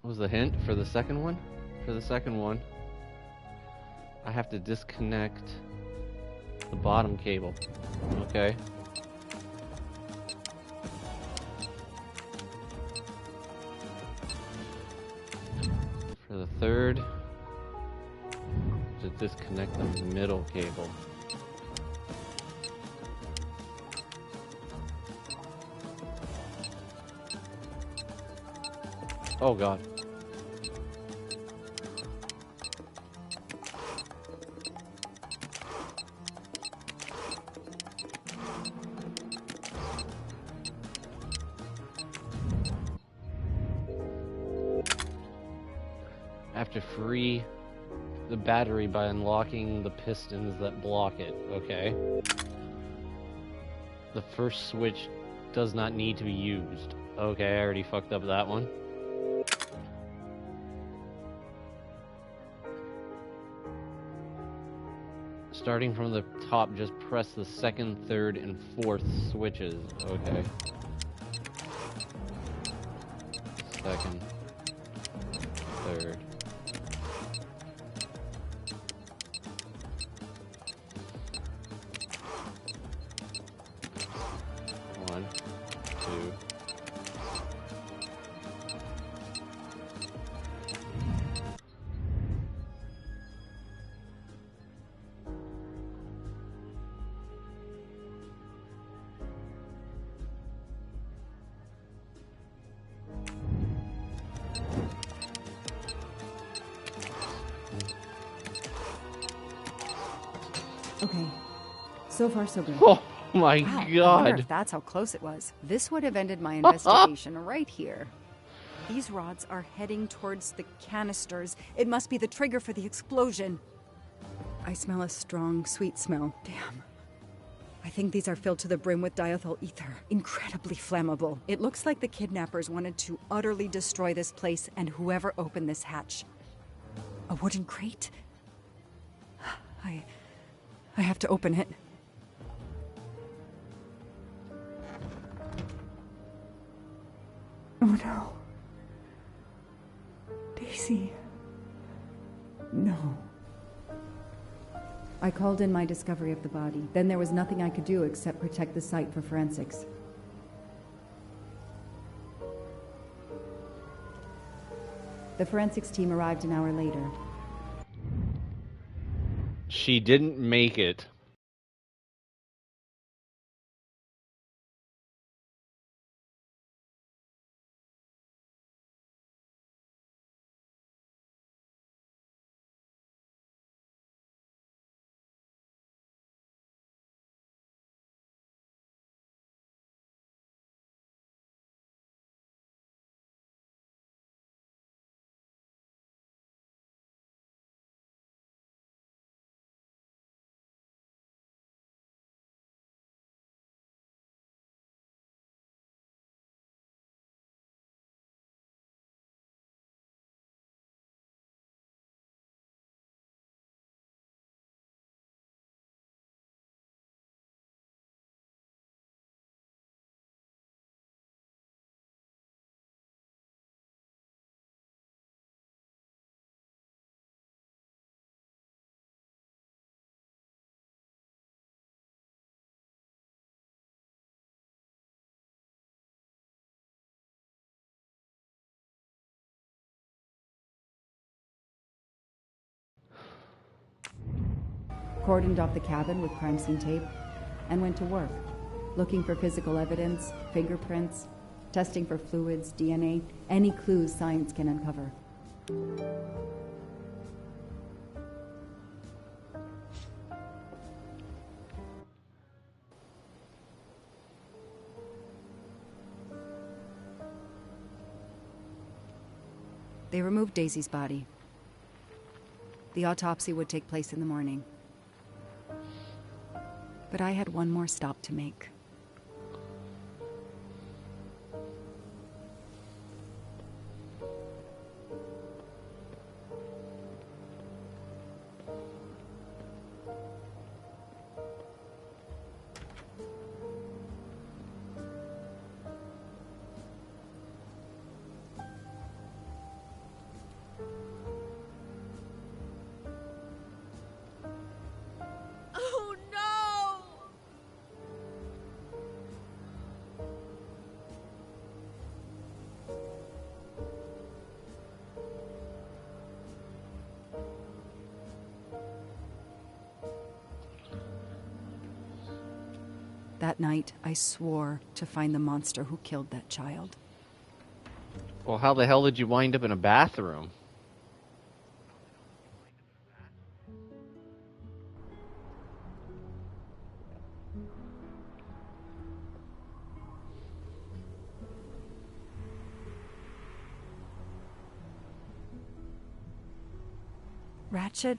What was the hint for the second one? For the second one, I have to disconnect the bottom cable. Okay. For the third, to disconnect the middle cable. Oh god. I have to free the battery by unlocking the pistons that block it. Okay. The first switch does not need to be used. Okay, I already fucked up that one. Starting from the top, just press the second, third, and fourth switches. Okay. Second, third. One, two. Okay. So far, so good. Oh. my Wow, I wonder god. if that's how close it was. This would have ended my investigation right here. These rods are heading towards the canisters. It must be the trigger for the explosion. I smell a strong, sweet smell. Damn. I think these are filled to the brim with diethyl ether. Incredibly flammable. It looks like the kidnappers wanted to utterly destroy this place and whoever opened this hatch. A wooden crate? I have to open it. Oh no. Daisy. No. I called in my discovery of the body. Then there was nothing I could do except protect the site for forensics. The forensics team arrived an hour later. She didn't make it. Cordoned off the cabin with crime scene tape and went to work, looking for physical evidence, fingerprints, testing for fluids, DNA, any clues science can uncover. They removed Daisy's body. The autopsy would take place in the morning. But I had one more stop to make. Oh no! That night, I swore to find the monster who killed that child. Well, how the hell did you wind up in a bathroom? Ratchet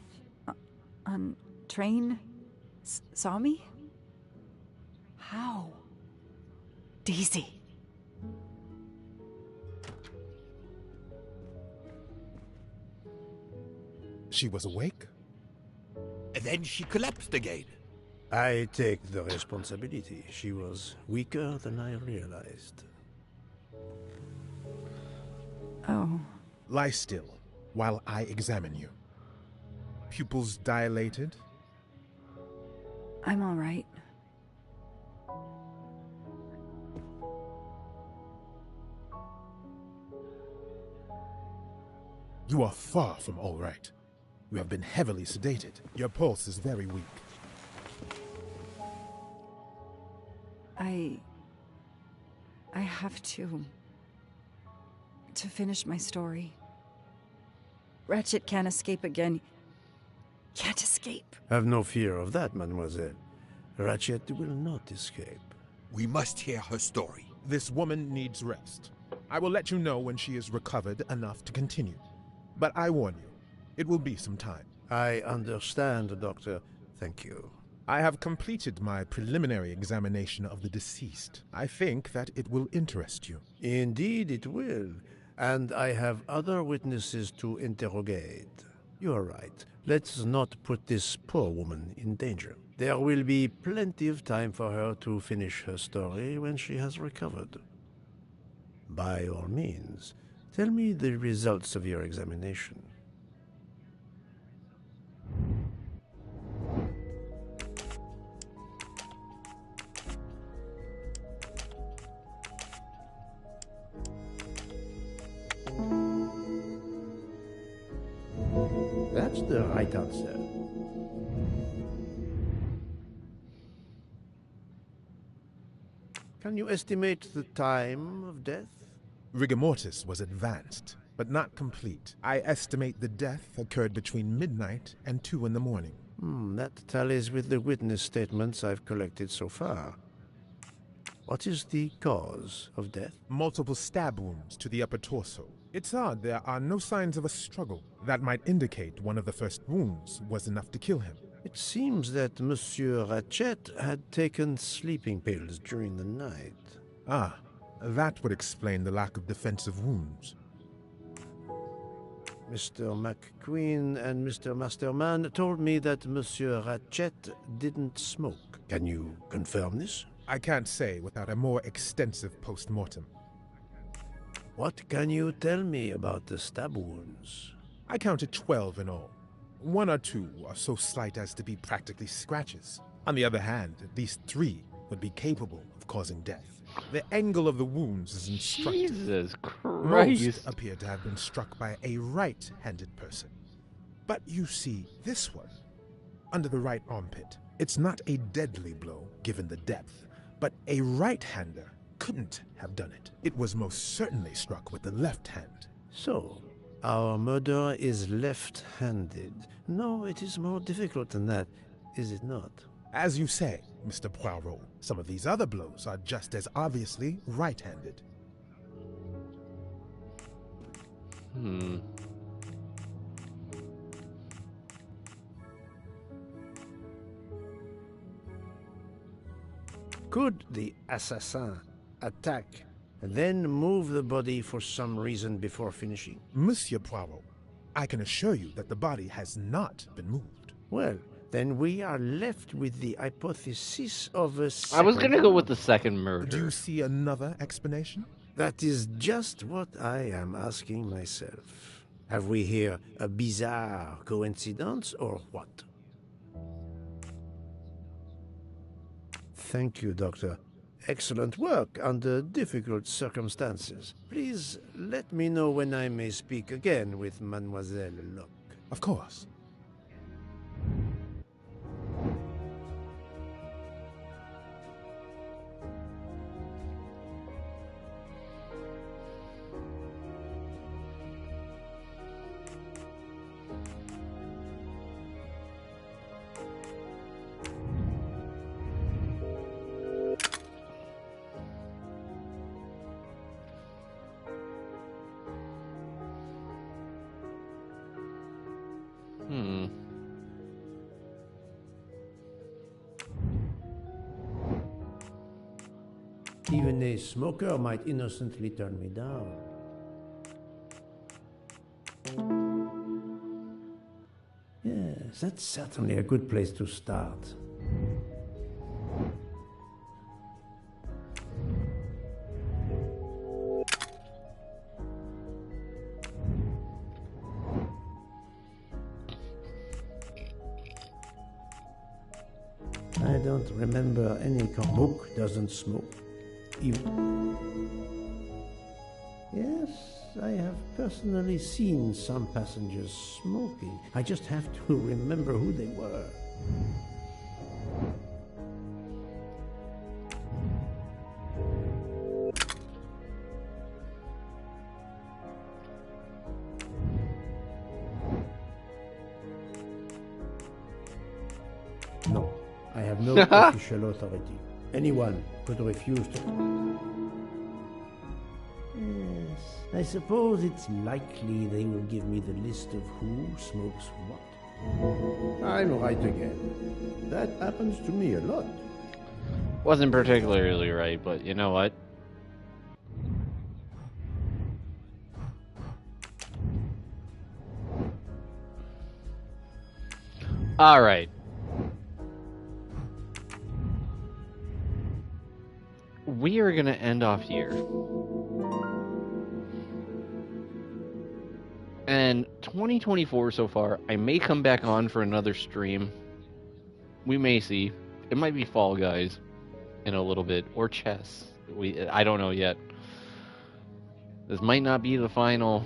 on train saw me? How? Daisy. She was awake? And then she collapsed again. I take the responsibility. She was weaker than I realized. Oh. Lie still while I examine you. Pupils dilated? I'm all right. You are far from all right. You have been heavily sedated. Your pulse is very weak. I have to finish my story. Ratchet can't escape again. Can't escape. Have no fear of that, mademoiselle. Ratchet will not escape. We must hear her story. This woman needs rest. I will let you know when she is recovered enough to continue. But I warn you, it will be some time. I understand, Doctor. Thank you. I have completed my preliminary examination of the deceased. I think that it will interest you. Indeed it will. And I have other witnesses to interrogate. You are right. Let's not put this poor woman in danger. There will be plenty of time for her to finish her story when she has recovered. By all means, tell me the results of your examination. That's the right answer. Can you estimate the time of death? Rigor mortis was advanced, but not complete. I estimate the death occurred between midnight and 2 in the morning. That tallies with the witness statements I've collected so far. What is the cause of death? Multiple stab wounds to the upper torso. It's odd there are no signs of a struggle. That might indicate one of the first wounds was enough to kill him. It seems that Monsieur Ratchet had taken sleeping pills during the night. Ah, that would explain the lack of defensive wounds. Mr. McQueen and Mr. Masterman told me that Monsieur Ratchet didn't smoke. Can you confirm this? I can't say without a more extensive post-mortem. What can you tell me about the stab wounds? I counted 12 in all. 1 or 2 are so slight as to be practically scratches. On the other hand, at least 3 would be capable of causing death. The angle of the wounds is instructive. Jesus Christ. Most appear to have been struck by a right-handed person. But you see, this one, under the right armpit, it's not a deadly blow, given the depth, but a right-hander couldn't have done it. It was most certainly struck with the left hand. So, our murderer is left-handed. No, it is more difficult than that, is it not? As you say, Mr. Poirot, some of these other blows are just as obviously right-handed. Could the assassin attack and then move the body for some reason before finishing? Monsieur Poirot, I can assure you that the body has not been moved. Well, then we are left with the hypothesis of a I was gonna go second- with the second murder. Do you see another explanation? That is just what I am asking myself. Have we here a bizarre coincidence or what? Thank you, Doctor. Excellent work under difficult circumstances. Please let me know when I may speak again with Mademoiselle Locke. Of course. Even a smoker might innocently turn me down. Yes, that's certainly a good place to start. I don't remember any Cormouk doesn't smoke. Yes, I have personally seen some passengers smoking. I just have to remember who they were. No, I have no official authority. Anyone could refuse to. Yes, I suppose it's likely they will give me the list of who smokes what. I'm right again. That happens to me a lot. Wasn't particularly right, but you know what? All right. We are going to end off here. And 2024 so far, I may come back on for another stream. We may see. It might be Fall Guys in a little bit, or chess. I don't know yet. This might not be the final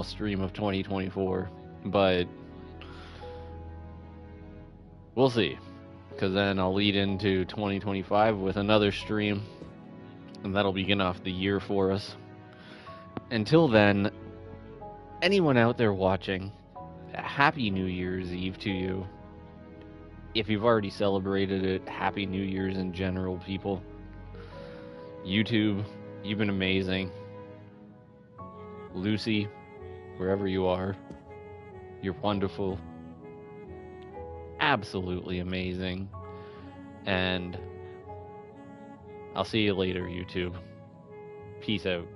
stream of 2024, but we'll see. Because then I'll lead into 2025 with another stream, and that'll begin off the year for us. Until then, anyone out there watching, Happy New Year's Eve to you. If you've already celebrated it, Happy New Year's in general, people. YouTube, you've been amazing. Lucy, wherever you are, you're wonderful. Absolutely amazing. And I'll see you later, YouTube. Peace out.